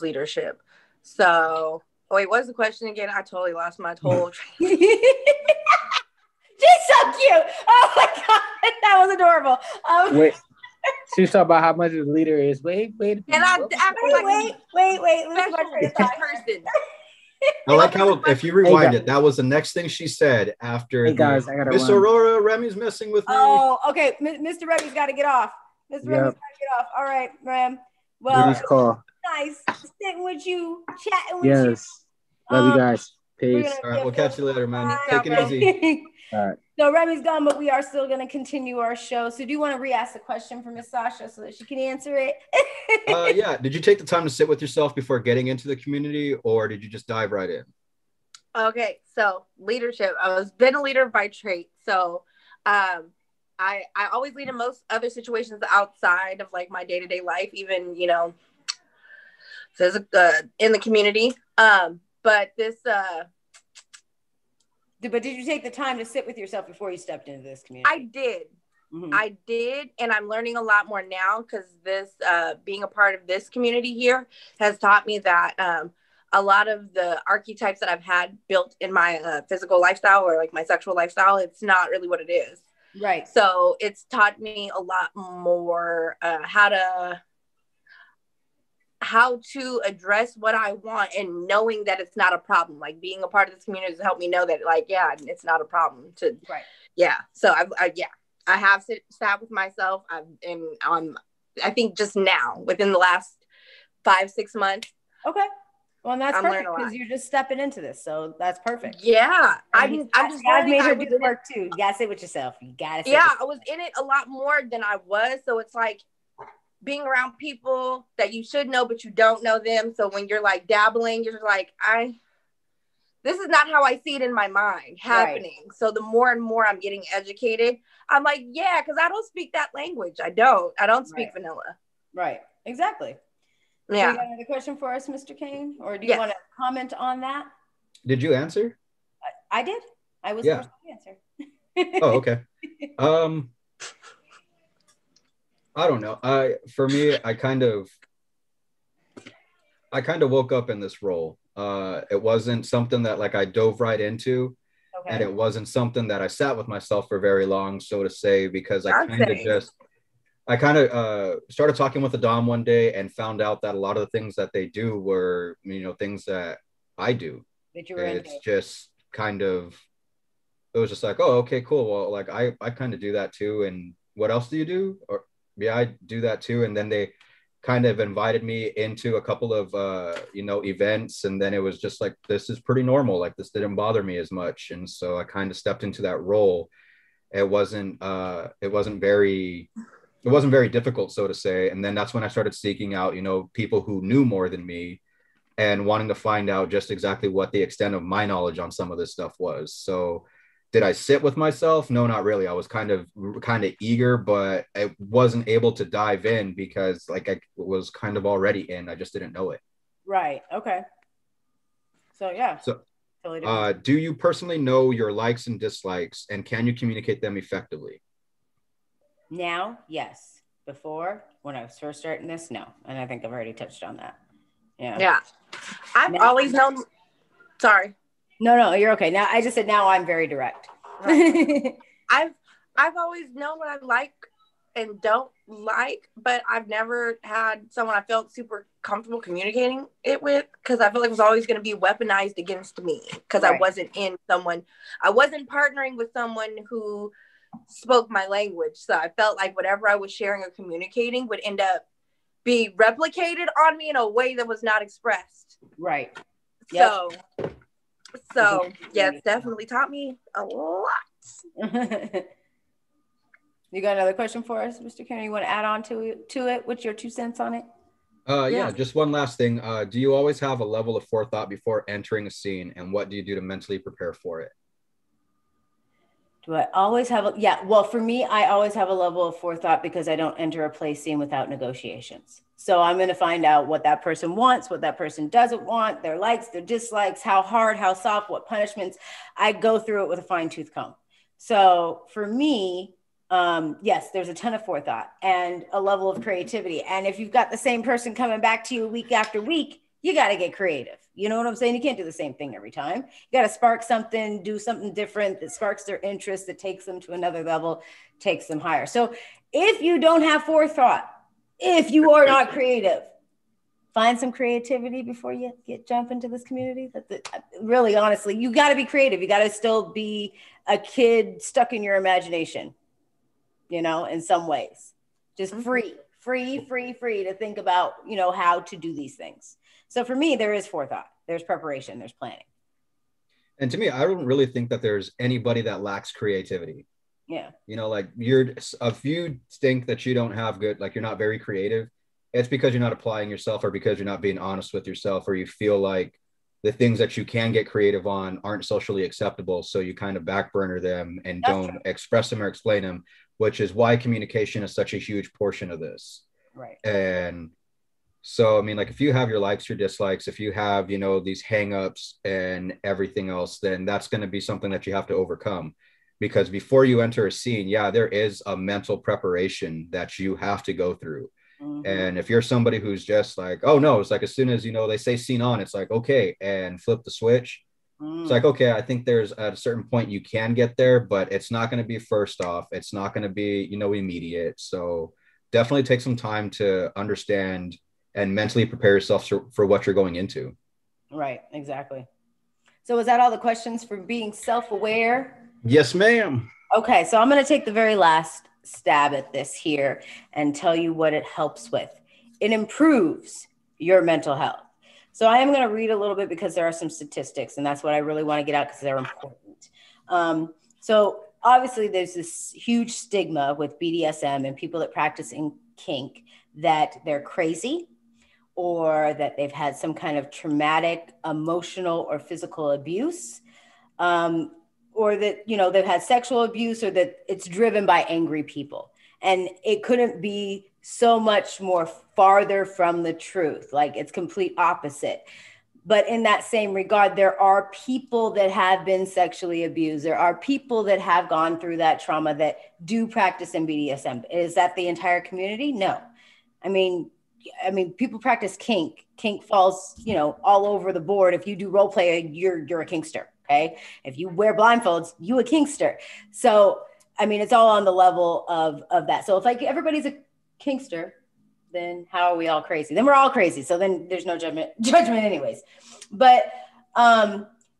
leadership. So, wait, what's the question again? I totally lost my whole. She's so cute. Oh my god, that was adorable. Wait, she's talking about how much a leader is. Wait. And I wait. Let's person. I like how, if you rewind it, that was the next thing she said after. Hey guys, I gotta Miss run. Aurora, Remy's messing with me. Oh, okay. Mr. Remy's got to get off. Mr. Remy's got to get off. All right, Rem. Well, nice sitting with you, chatting with you. Yes. Love you guys. Peace. All right, we'll catch you later, man. Take it easy. All right. So Remy's gone, but we are still going to continue our show. So do you want to re-ask the question for Miss Sasha so that she can answer it? Yeah. Did you take the time to sit with yourself before getting into the community, or did you just dive right in? Okay, so leadership. I was been a leader by trait. So I always lead in most other situations outside of like my day-to-day life, even, you know, in the community. But this But did you take the time to sit with yourself before you stepped into this community? I did. Mm-hmm. I did. And I'm learning a lot more now, because this being a part of this community here has taught me that a lot of the archetypes that I've had built in my physical lifestyle, or like my sexual lifestyle, it's not really what it is. Right. So it's taught me a lot more how to address what I want, and knowing that it's not a problem. Like, being a part of this community has helped me know that, like, yeah, it's not a problem to, right. Yeah. So I have sat with myself. I think just now, within the last 5-6 months. Okay. Well, and that's perfect, because you're just stepping into this. So that's perfect. Yeah. I'm just I've made her do the work too. You gotta sit with yourself. You gotta sit I was in it a lot more than I was. So it's like being around people that you should know, but you don't know them. So when you're like dabbling, you're just like, this is not how I see it in my mind happening. Right. So the more and more I'm getting educated, I'm like, yeah, because I don't speak that language. I don't speak vanilla. Right. Exactly. Yeah. So you got another question for us, Mr. Kane? Or do you want to comment on that? Did you answer? I did. I was the first to answer. Oh, okay. I don't know. For me, I kind of woke up in this role. It wasn't something that like I dove right into, and it wasn't something that I sat with myself for very long, so to say, because I kind of started talking with a Dom one day and found out that a lot of the things that they do were, you know, things that I do. It's just kind of, it was just like, oh, okay, cool. Well, like I kind of do that too. And what else do you do? Or yeah, I do that too. And then they kind of invited me into a couple of, events. And then it was just like, this is pretty normal. Like, this didn't bother me as much. And so I kind of stepped into that role. It wasn't very difficult, so to say. And then that's when I started seeking out, you know, people who knew more than me and wanting to find out just exactly what the extent of my knowledge on some of this stuff was. So did I sit with myself? No, not really. I was kind of eager, but I wasn't able to dive in because like I was kind of already in. I just didn't know it. Right. Okay. So yeah. So do you personally know your likes and dislikes, and can you communicate them effectively? Now, yes. Before, when I was first starting this, no. And I think I've already touched on that. Yeah. I've always known. Sorry. No, you're okay. Now, I just said now I'm very direct. Right. I've always known what I like and don't like, but I've never had someone I felt super comfortable communicating it with, because I feel like it was always going to be weaponized against me, because I wasn't partnering with someone who spoke my language. So I felt like whatever I was sharing or communicating would end up be replicated on me in a way that was not expressed. Right. Yep. So yeah, it's definitely taught me a lot. You got another question for us, Mr. Karen? You want to add on to it? What's your 2 cents on it? Yeah, just one last thing. Do you always have a level of forethought before entering a scene, and what do you do to mentally prepare for it? Do I always have well, for me, I always have a level of forethought because I don't enter a play scene without negotiations. So I'm going to find out what that person wants, what that person doesn't want, their likes, their dislikes, how hard, how soft, what punishments. I go through it with a fine tooth comb. So for me, yes, there's a ton of forethought and a level of creativity. And if you've got the same person coming back to you week after week, you got to get creative. You know what I'm saying? You can't do the same thing every time. You got to spark something, do something different that sparks their interest, that takes them to another level, takes them higher. So if you don't have forethought, if you are not creative, find some creativity before you jump into this community. Really, honestly, you got to be creative. You got to still be a kid stuck in your imagination, you know, in some ways. Just free to think about, you know, how to do these things. So for me, there is forethought, there's preparation, there's planning. And to me, I don't really think that there's anybody that lacks creativity. Yeah. You know, like if you think that you don't have good, like you're not very creative, it's because you're not applying yourself, or because you're not being honest with yourself, or you feel like the things that you can get creative on aren't socially acceptable. So you kind of backburner them and don't express them or explain them, which is why communication is such a huge portion of this. Right. And so, I mean, like if you have your likes, your dislikes, if you have, you know, these hangups and everything else, then that's going to be something that you have to overcome. Because before you enter a scene, yeah, there is a mental preparation that you have to go through. Mm-hmm. And if you're somebody who's just like, oh no, it's like as soon as, you know, they say scene on, it's like, okay, and flip the switch. It's like, okay, I think there's at a certain point you can get there, but it's not going to be first off. It's not going to be, you know, immediate. So definitely take some time to understand and mentally prepare yourself for what you're going into. Right, exactly. So is that all the questions for being self-aware? Yes, ma'am. Okay, so I'm going to take the very last stab at this here and tell you what it helps with. It improves your mental health. So I am going to read a little bit because there are some statistics, and that's what I really want to get out because they're important. So obviously there's this huge stigma with BDSM and people that practice in kink that they're crazy, or that they've had some kind of traumatic, emotional, or physical abuse, or that, you know, they've had sexual abuse, or that it's driven by angry people. And it couldn't be so much more farther from the truth. Like, it's complete opposite. But in that same regard, there are people that have been sexually abused. There are people that have gone through that trauma that do practice in BDSM. Is that the entire community? No. I mean, people practice kink. Kink falls, you know, all over the board. If you do role play, you're a kinkster. Okay. If you wear blindfolds, you a kinkster. So, I mean, it's all on the level of that. So if like everybody's a kinkster, then how are we all crazy? Then we're all crazy. So then there's no judgment anyways. But,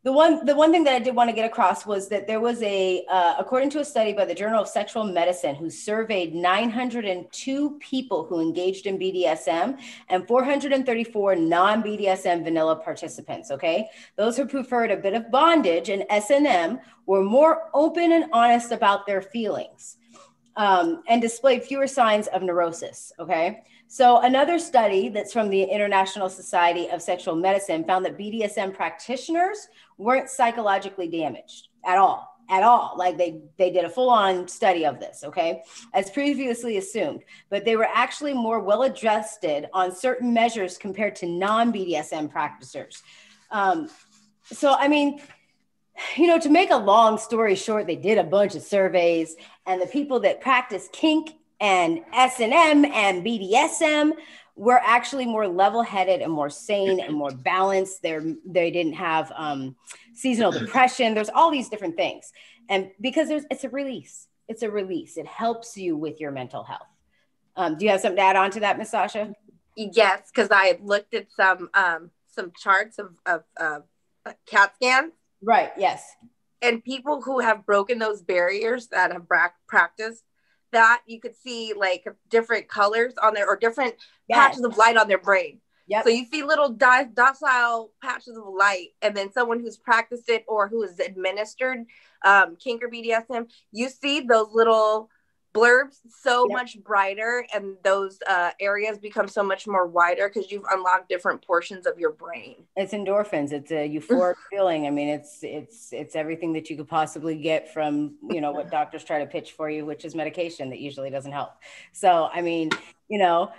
the one thing that I did want to get across was that there was according to a study by the Journal of Sexual Medicine, who surveyed 902 people who engaged in BDSM and 434 non-BDSM vanilla participants, okay? Those who preferred a bit of bondage and S&M were more open and honest about their feelings, and displayed fewer signs of neurosis, okay? So another study that's from the International Society of Sexual Medicine found that BDSM practitioners weren't psychologically damaged at all. Like they did a full-on study of this, okay, as previously assumed, but they were actually more well-adjusted on certain measures compared to non-BDSM practitioners. So, I mean, you know, to make a long story short, they did a bunch of surveys, and the people that practice kink and S&M and BDSM were actually more level-headed and more sane and more balanced. They didn't have seasonal depression. There's all these different things. And because it's a release. It's a release. It helps you with your mental health. Do you have something to add on to that, Miss Sasha? Yes, because I looked at some charts of CAT scans. Right, yes. And people who have broken those barriers that have practiced that, you could see like different colors on there, or different patches of light on their brain. Yep. So you see little docile patches of light, and then someone who's practiced it or who has administered kink or BDSM, you see those little blurbs so much brighter, and those areas become so much more wider because you've unlocked different portions of your brain. It's endorphins. It's a euphoric feeling. I mean, it's everything that you could possibly get from, you know, what doctors try to pitch for you, which is medication that usually doesn't help. So, I mean, you know,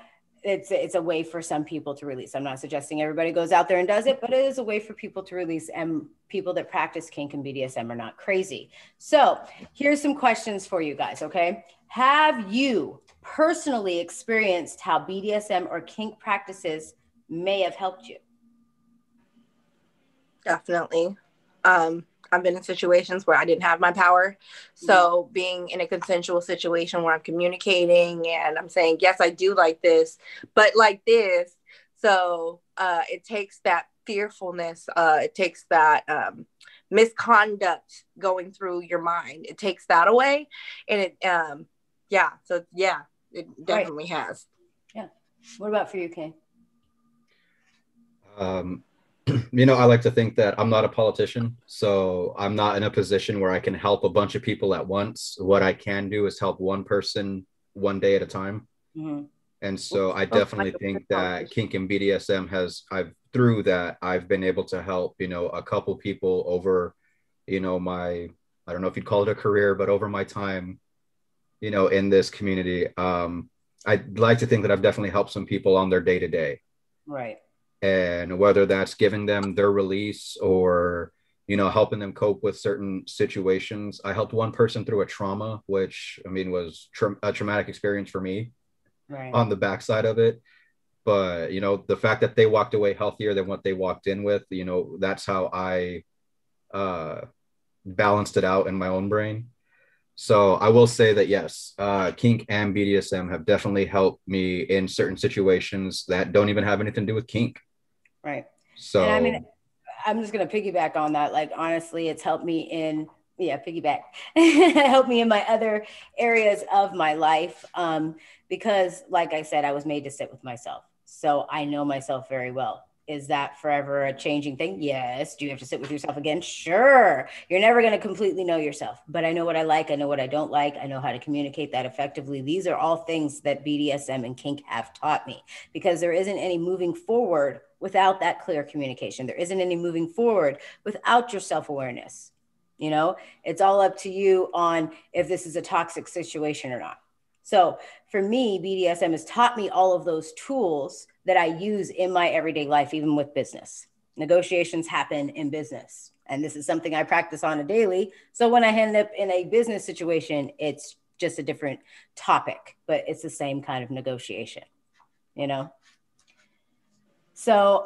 it's a way for some people to release. I'm not suggesting everybody goes out there and does it, but it is a way for people to release, and people that practice kink and BDSM are not crazy. So here's some questions for you guys, okay? Have you personally experienced how BDSM or kink practices may have helped you? Definitely. I've been in situations where I didn't have my power. So being in a consensual situation where I'm communicating and I'm saying, yes, I do like this, but like this. So it takes that fearfulness. It takes that misconduct going through your mind. It takes that away. And it, it definitely has. Yeah. What about for you, Kay? You know, I like to think that I'm not a politician, so I'm not in a position where I can help a bunch of people at once. What I can do is help one person one day at a time. And so I definitely think that kink and BDSM through that, I've been able to help, you know, a couple people over, you know, I don't know if you'd call it a career, but over my time, you know, in this community. I'd like to think that I've definitely helped some people on their day-to-day. Right. And whether that's giving them their release or, you know, helping them cope with certain situations. I helped one person through a trauma, which, I mean, was a traumatic experience for me on the backside of it. But, you know, the fact that they walked away healthier than what they walked in with, you know, that's how I balanced it out in my own brain. So I will say that, yes, kink and BDSM have definitely helped me in certain situations that don't even have anything to do with kink. Right. So, and I mean, I'm just going to piggyback on that. Like, honestly, it's helped me in, helped me in my other areas of my life. Because like I said, I was made to sit with myself. So I know myself very well. Is that forever a changing thing? Yes. Do you have to sit with yourself again? Sure. You're never going to completely know yourself, but I know what I like. I know what I don't like. I know how to communicate that effectively. These are all things that BDSM and kink have taught me, because there isn't any moving forward without that clear communication. There isn't any moving forward without your self-awareness. You know, it's all up to you on if this is a toxic situation or not. So for me, BDSM has taught me all of those tools that I use in my everyday life, even with business. Negotiations happen in business. And this is something I practice on a daily. So when I end up in a business situation, it's just a different topic, but it's the same kind of negotiation, you know? So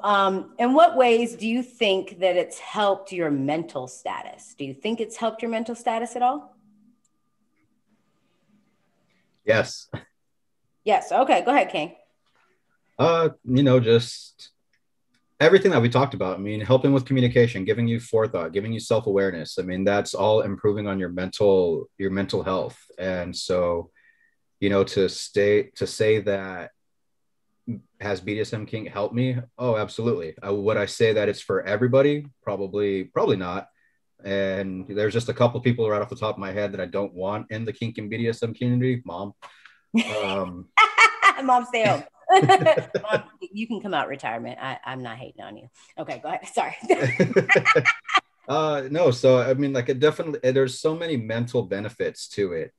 in what ways do you think that it's helped your mental status? Do you think it's helped your mental status at all? Yes. Yes. Okay. Go ahead, King. You know, just everything that we talked about. I mean, helping with communication, giving you forethought, giving you self-awareness. I mean, that's all improving on your mental health. And so, you know, to say that has BDSM kink helped me? Oh, absolutely. Would I say that it's for everybody? Probably not. And there's just a couple people right off the top of my head that I don't want in the kink and BDSM community. Mom. Mom, stay home. Mom, you can come out retirement. I'm not hating on you. Okay, go ahead. Sorry. No, so I mean, like, it definitely, there's so many mental benefits to it.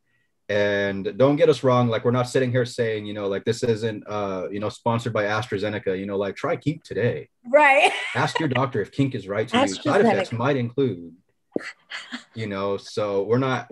And don't get us wrong, like, we're not sitting here saying, you know, like, this isn't you know, sponsored by AstraZeneca, you know, like, try kink today. Right. Ask your doctor if kink is right to you. Side effects might include, you know, so we're not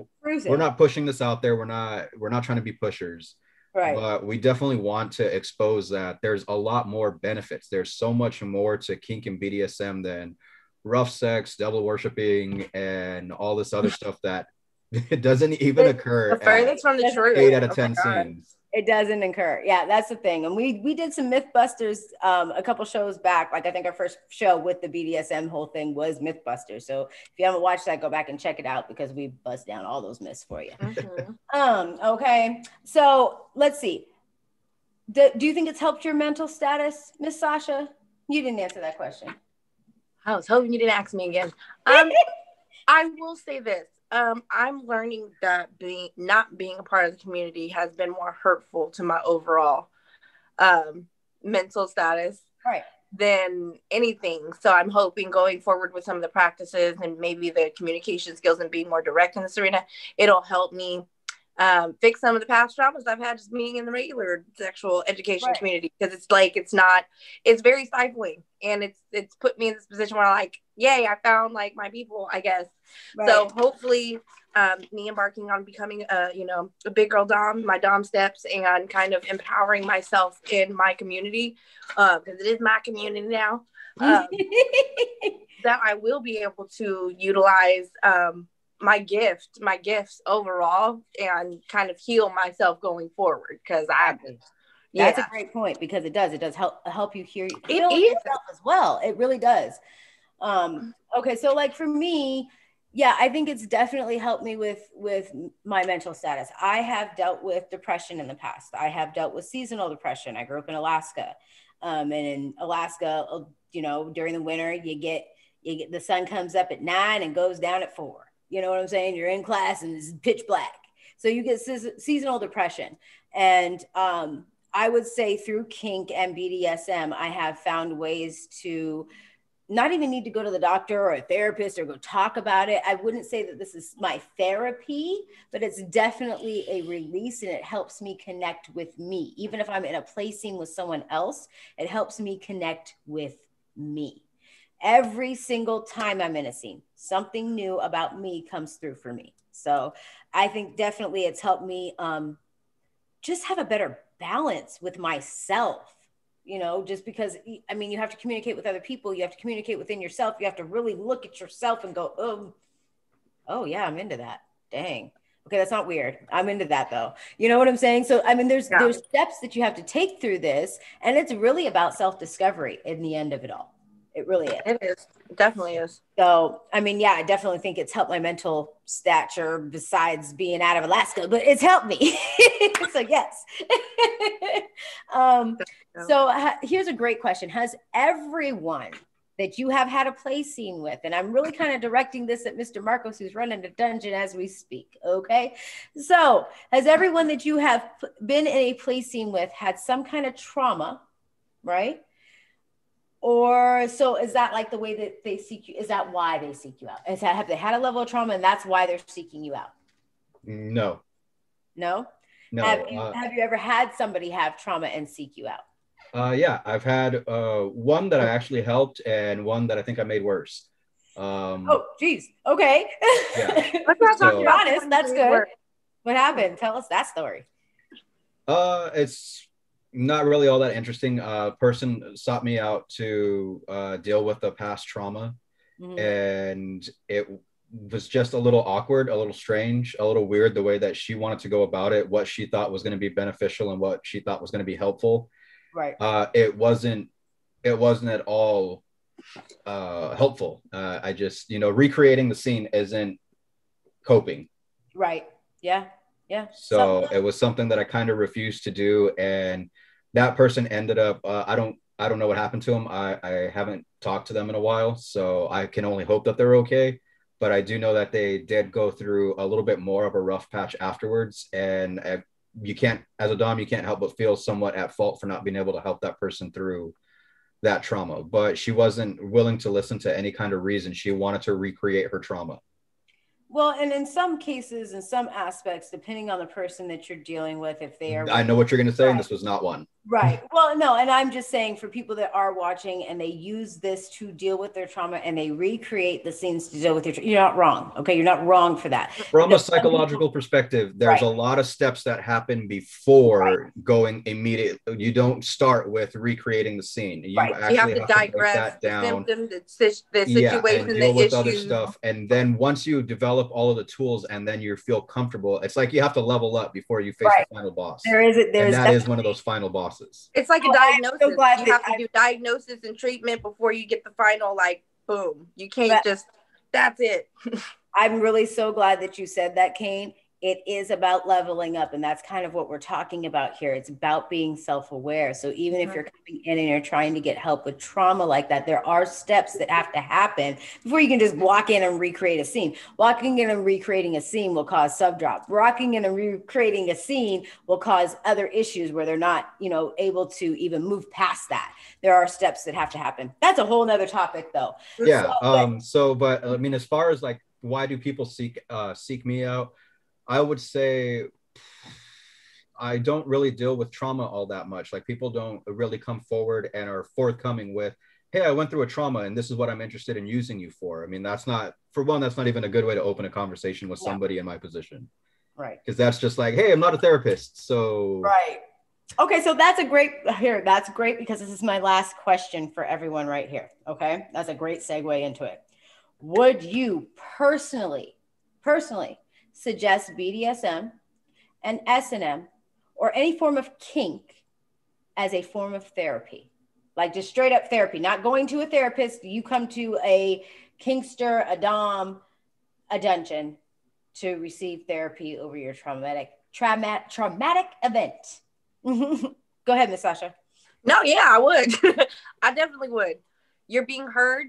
pushing this out there. We're not trying to be pushers. Right. But we definitely want to expose that there's a lot more benefits. There's so much more to kink and BDSM than rough sex, devil worshiping, and all this other stuff that it doesn't even occur. The furthest from the truth. 8 out of 10 scenes. It doesn't occur. Yeah, that's the thing. And we did some Mythbusters a couple shows back. Like, I think our first show with the BDSM whole thing was Mythbusters. So if you haven't watched that, go back and check it out, because we bust down all those myths for you. Mm-hmm. Okay. So let's see. Do you think it's helped your mental status, Miss Sasha? You didn't answer that question. I was hoping you didn't ask me again. I will say this. I'm learning that not being a part of the community has been more hurtful to my overall mental status Right. than anything. So I'm hoping going forward with some of the practices and maybe the communication skills and being more direct in this arena, it'll help me fix some of the past traumas I've had just being in the regular sexual education community. Because it's very stifling, and it's put me in this position where like, yay, I found like my people, I guess. Right. So hopefully me embarking on becoming a big girl dom, my dom steps, and kind of empowering myself in my community, because it is my community now, that I will be able to utilize my gifts overall and kind of heal myself going forward. Because that's a great point, because it does help you heal yourself as well. It really does. Okay, so like for me, yeah, I think it's definitely helped me with my mental status. I have dealt with depression in the past. I have dealt with seasonal depression. I grew up in Alaska, and in Alaska, during the winter, you get the sun comes up at 9 and goes down at 4. You know what I'm saying? You're in class and it's pitch black. So you get seasonal depression. And I would say through Kink and BDSM, I have found ways to not even need to go to the doctor or a therapist or go talk about it. I wouldn't say that this is my therapy, but it's definitely a release, and it helps me connect with me. Even if I'm in a play scene with someone else, it helps me connect with me. Every single time I'm in a scene, something new about me comes through for me. So I think definitely it's helped me just have a better balance with myself, just because, I mean, you have to communicate with other people. You have to communicate within yourself. You have to really look at yourself and go, oh yeah, I'm into that. Dang. Okay, that's not weird. I'm into that though. You know what I'm saying? So, I mean, there's steps that you have to take through this, and it's really about self-discovery in the end of it all. It really is. It is. It definitely is. So, I mean, yeah, I definitely think it's helped my mental stature besides being out of Alaska, but it's helped me. So, yes. Here's a great question. Has everyone that you have had a play scene with, and I'm really kind of directing this at Mr. Marcos, who's running the dungeon as we speak, okay? So, has everyone that you have been in a play scene with had some kind of trauma, right? Or so is that like the way that they seek you? Is that why they seek you out? Have they had a level of trauma and that's why they're seeking you out? No. Have you ever had somebody have trauma and seek you out? Yeah, I've had one that I actually helped and one that I think I made worse. Oh, geez. Okay. Yeah. So, honest. That's good. What happened? Tell us that story. It's not really all that interesting. Person sought me out to deal with a past trauma, and it was just a little awkward, a little strange, a little weird the way that she wanted to go about it, what she thought was going to be beneficial and what she thought was going to be helpful. Right. It wasn't at all helpful. I just, recreating the scene isn't coping. Right. Yeah. So it was something that I kind of refused to do, and that person ended up, I don't know what happened to them. I haven't talked to them in a while, so I can only hope that they're okay. But I do know that they did go through a little bit more of a rough patch afterwards. And you can't, as a dom, you can't help but feel somewhat at fault for not being able to help that person through that trauma. But she wasn't willing to listen to any kind of reason. She wanted to recreate her trauma. Well, and in some cases, in some aspects, depending on the person that you're dealing with, if they are... I know what you're going to say, right. And this was not one. Right. Well, no, and I'm just saying for people that are watching and they use this to deal with their trauma and they recreate the scenes to deal with your trauma, you're not wrong. Okay, you're not wrong for that. From a psychological perspective, there's a lot of steps that happen before going immediately. You don't start with recreating the scene. You actually have to digress the symptom, the situation, and deal with other stuff. And then once you develop all of the tools and then you feel comfortable, it's like you have to level up before you face the final boss. There is one of those final bosses. It's like a diagnosis. So you have to do diagnosis and treatment before you get the final, like, boom. You can't just, that's it. I'm really so glad that you said that, Kane. it is about leveling up, and that's kind of what we're talking about here. It's about being self-aware. So even if you're coming in and you're trying to get help with trauma like that, there are steps that have to happen before you can just walk in and recreate a scene. Walking in and recreating a scene will cause subdrop. Walking in and recreating a scene will cause other issues where they're not, able to even move past that. There are steps that have to happen. That's a whole nother topic though. Yeah. But I mean, as far as like, why do people seek me out? I would say I don't really deal with trauma all that much. Like, people don't really come forward and are forthcoming with, hey, I went through a trauma and this is what I'm interested in using you for. I mean, that's not even a good way to open a conversation with somebody in my position. Right. Because that's just like, hey, I'm not a therapist. So. Right. Okay. So that's great because this is my last question for everyone right here. Okay. That's a great segue into it. Would you personally suggest BDSM and S&M or any form of kink as a form of therapy? Like just straight up therapy, not going to a therapist. You come to a kinkster, a dom, a dungeon to receive therapy over your traumatic event. Go ahead, Miss Sasha. No, yeah, I would. I definitely would. You're being heard.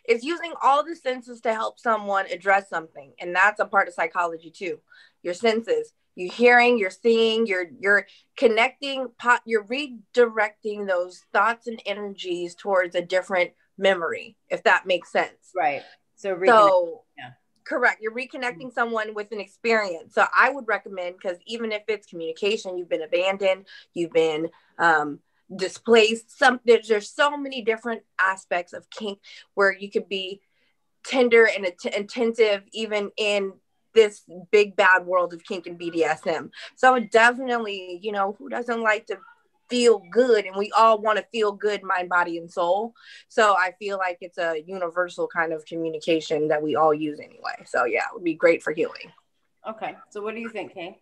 It's using all the senses to help someone address something. And that's a part of psychology too. Your senses, you're hearing, you're seeing, you're connecting, you're redirecting those thoughts and energies towards a different memory, if that makes sense. Right. So yeah. Correct. You're reconnecting someone with an experience. So I would recommend, because even if it's communication, you've been abandoned, you've been displaced, there's so many different aspects of kink where you could be tender and attentive even in this big bad world of kink and BDSM. So definitely, who doesn't like to feel good? And we all want to feel good, mind, body, and soul. So I feel like it's a universal kind of communication that we all use anyway. So yeah, it would be great for healing. Okay. So what do you think, Kane?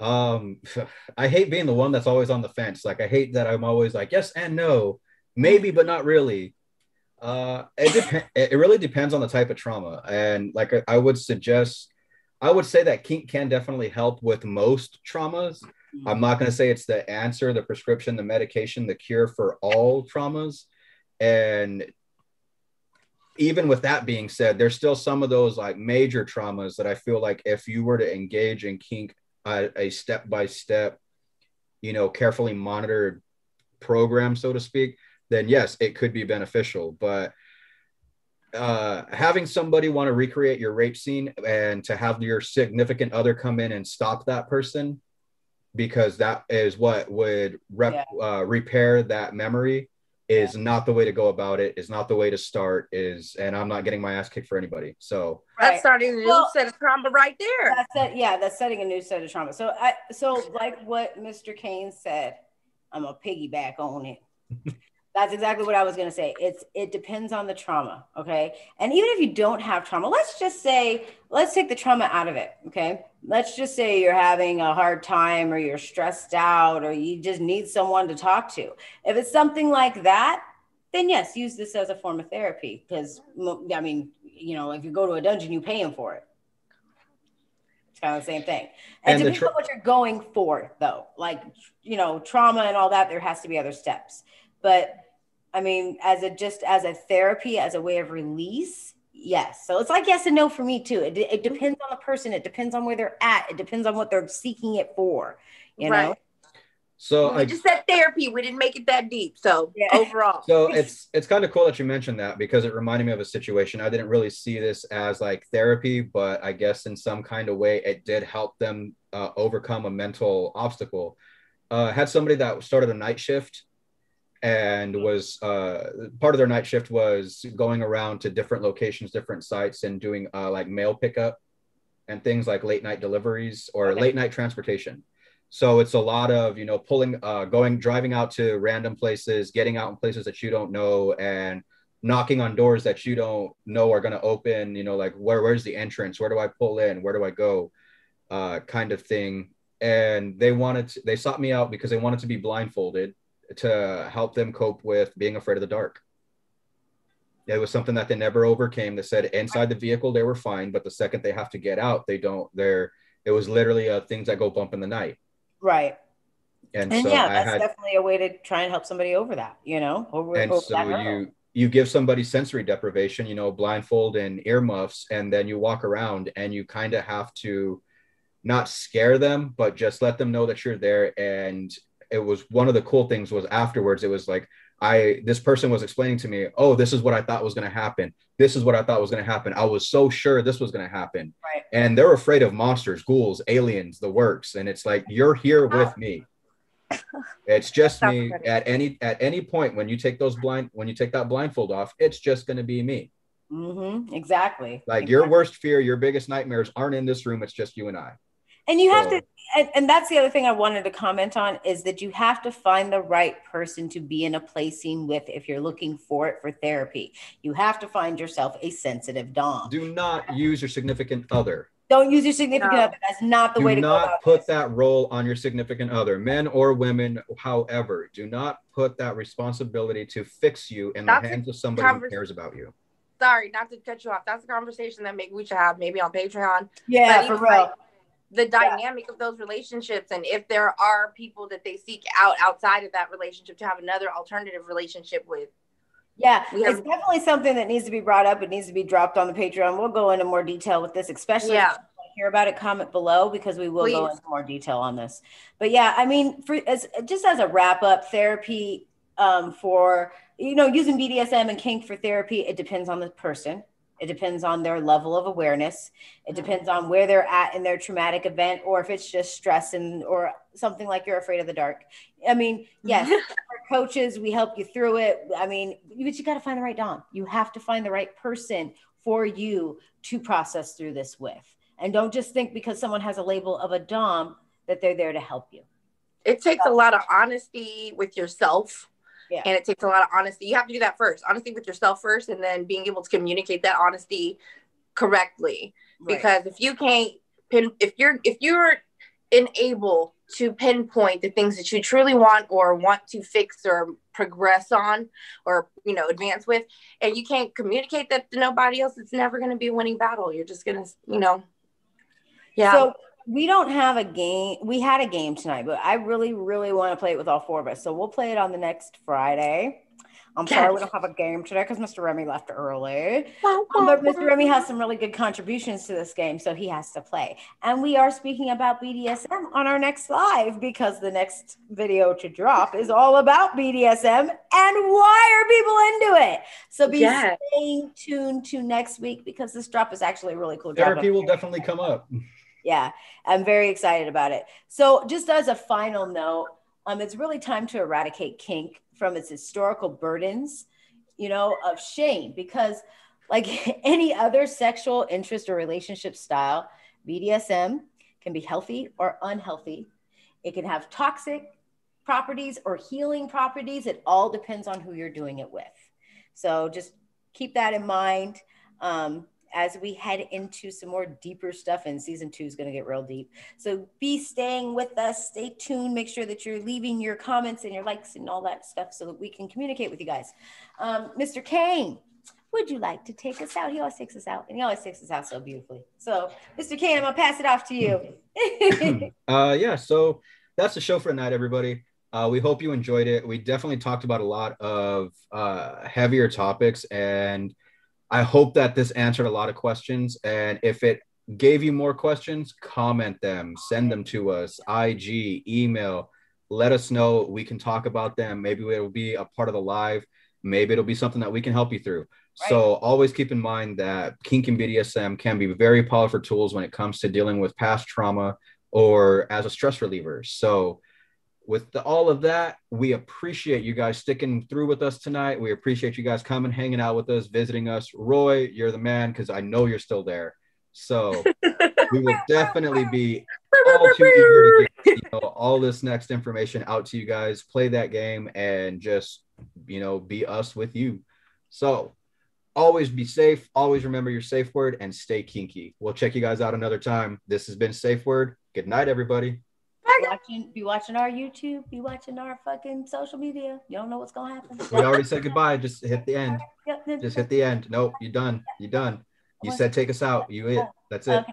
I hate being the one that's always on the fence. Like, I hate that I'm always like, yes and no, maybe, but not really. It really depends on the type of trauma. And like, I would say that kink can definitely help with most traumas. I'm not going to say it's the answer, the prescription, the medication, the cure for all traumas. And even with that being said, there's still some of those like major traumas that I feel like if you were to engage in kink, a step-by-step, carefully monitored program, so to speak, then yes, it could be beneficial. But having somebody want to recreate your rape scene and to have your significant other come in and stop that person, because that is what would repair that memory, is not the way to go about it, is not the way to start, and I'm not getting my ass kicked for anybody. So that's starting a new set of trauma right there. That's setting a new set of trauma. So like what Mr. Kane said, I'm gonna piggyback on it. That's exactly what I was gonna say. It depends on the trauma, okay? And even if you don't have trauma, let's take the trauma out of it, okay? Let's just say you're having a hard time or you're stressed out or you just need someone to talk to. If it's something like that, then yes, use this as a form of therapy. Because, I mean, if you go to a dungeon, you pay them for it. It's kind of the same thing. And it depends on what you're going for, though. Like, trauma and all that, there has to be other steps. But I mean, as a therapy, as a way of release, yes. So it's like yes and no for me too. It depends on the person. It depends on where they're at. It depends on what they're seeking it for, you know? So we just said therapy. We didn't make it that deep. So overall. So it's kind of cool that you mentioned that, because it reminded me of a situation. I didn't really see this as like therapy, but I guess in some kind of way it did help them overcome a mental obstacle. Had somebody that started a night shift, and was part of their night shift was going around to different locations, different sites, and doing like mail pickup and things like late night deliveries or late night transportation. So it's a lot of, driving out to random places, getting out in places that you don't know, and knocking on doors that you don't know are going to open, like where's the entrance? Where do I pull in? Where do I go? Kind of thing. And they sought me out because they wanted to be blindfolded to help them cope with being afraid of the dark. It was something that they never overcame. They said inside the vehicle they were fine, but the second they have to get out, they don't. It was literally things that go bump in the night. Right. And And so yeah, that's definitely a way to try and help somebody over that, over so that hurdle. you give somebody sensory deprivation, blindfold and earmuffs, and then you walk around and you kind of have to not scare them, but just let them know that you're there. And it was one of the cool things was afterwards, it was like, this person was explaining to me, oh, this is what I thought was going to happen. This is what I thought was going to happen. I was so sure this was going to happen. Right. And they're afraid of monsters, ghouls, aliens, the works. And it's like, you're here with me. It's just me. At any point when you take that blindfold off, it's just going to be me. Mm-hmm. Exactly. Like your worst fear, your biggest nightmares aren't in this room. It's just you and I. And you have to, and that's the other thing I wanted to comment on, is that you have to find the right person to be in a play scene with if you're looking for it for therapy. You have to find yourself a sensitive dom. Do not use your significant other. Don't use your significant other. That's not the way to go about it. Do not put that role on your significant other, men or women, however. Do not put that responsibility to fix you in the hands of somebody who cares about you. Sorry, not to cut you off. That's a conversation that maybe we should have maybe on Patreon. Yeah, for real. Like, the dynamic of those relationships, and if there are people that they seek out outside of that relationship to have another alternative relationship with. Yeah, it's definitely something that needs to be brought up. It needs to be dropped on the Patreon. We'll go into more detail with this, especially if you want to hear about it, comment below, because we will go into more detail on this. But yeah, I mean, as a wrap up, therapy for, using BDSM and kink for therapy, it depends on the person. It depends on their level of awareness. It depends on where they're at in their traumatic event, or if it's just stress or something like you're afraid of the dark. I mean, yes, we're coaches, we help you through it. I mean, but you got to find the right dom. You have to find the right person for you to process through this with. And don't just think because someone has a label of a dom that they're there to help you. It takes a lot of honesty with yourself. Yeah. And it takes a lot of honesty. You have to do that first. Honesty with yourself first, and then being able to communicate that honesty correctly. Right. Because if you can't if you're unable to pinpoint the things that you truly want or want to fix or progress on or advance with, and you can't communicate that to nobody else, it's never going to be a winning battle. You're just going to yeah. So we don't have a game. We had a game tonight, but I really, really want to play it with all four of us. So we'll play it on the next Friday. I'm sorry we don't have a game today because Mr. Remy left early. But Mr. Remy has some really good contributions to this game, so he has to play. And we are speaking about BDSM on our next live because the next video to drop is all about BDSM and why are people into it. So be staying tuned to next week because this drop is actually a really cool drop. Therapy will definitely come up. Yeah, I'm very excited about it. So just as a final note, it's really time to eradicate kink from its historical burdens, of shame, because like any other sexual interest or relationship style, BDSM can be healthy or unhealthy. It can have toxic properties or healing properties. It all depends on who you're doing it with. So just keep that in mind. As we head into some more deeper stuff, and season 2 is going to get real deep. So be staying with us. Stay tuned. Make sure that you're leaving your comments and your likes and all that stuff so that we can communicate with you guys. Mr. Kane, would you like to take us out? He always takes us out, and he always takes us out so beautifully. So, Mr. Kane, I'm going to pass it off to you. Yeah, so that's the show for tonight, everybody. We hope you enjoyed it. We definitely talked about a lot of heavier topics, and I hope that this answered a lot of questions. And if it gave you more questions, comment them, send them to us, IG, email, let us know. We can talk about them. Maybe it will be a part of the live. Maybe it'll be something that we can help you through. Right. So always keep in mind that kink and BDSM can be very powerful tools when it comes to dealing with past trauma or as a stress reliever. So with all of that, we appreciate you guys sticking through with us tonight. We appreciate you guys coming, hanging out with us, visiting us. Roy, you're the man because I know you're still there. So we will definitely be all too eager to get all this next information out to you guys. Play that game and just, be us with you. So always be safe. Always remember your safe word and stay kinky. We'll check you guys out another time. This has been SafeWord. Good night, everybody. Be watching our YouTube, be watching our fucking social media. You don't know what's gonna happen. We already said goodbye. Just hit the end. Just hit the end. Nope, you done. You done. You said take us out. You it. That's it. Okay.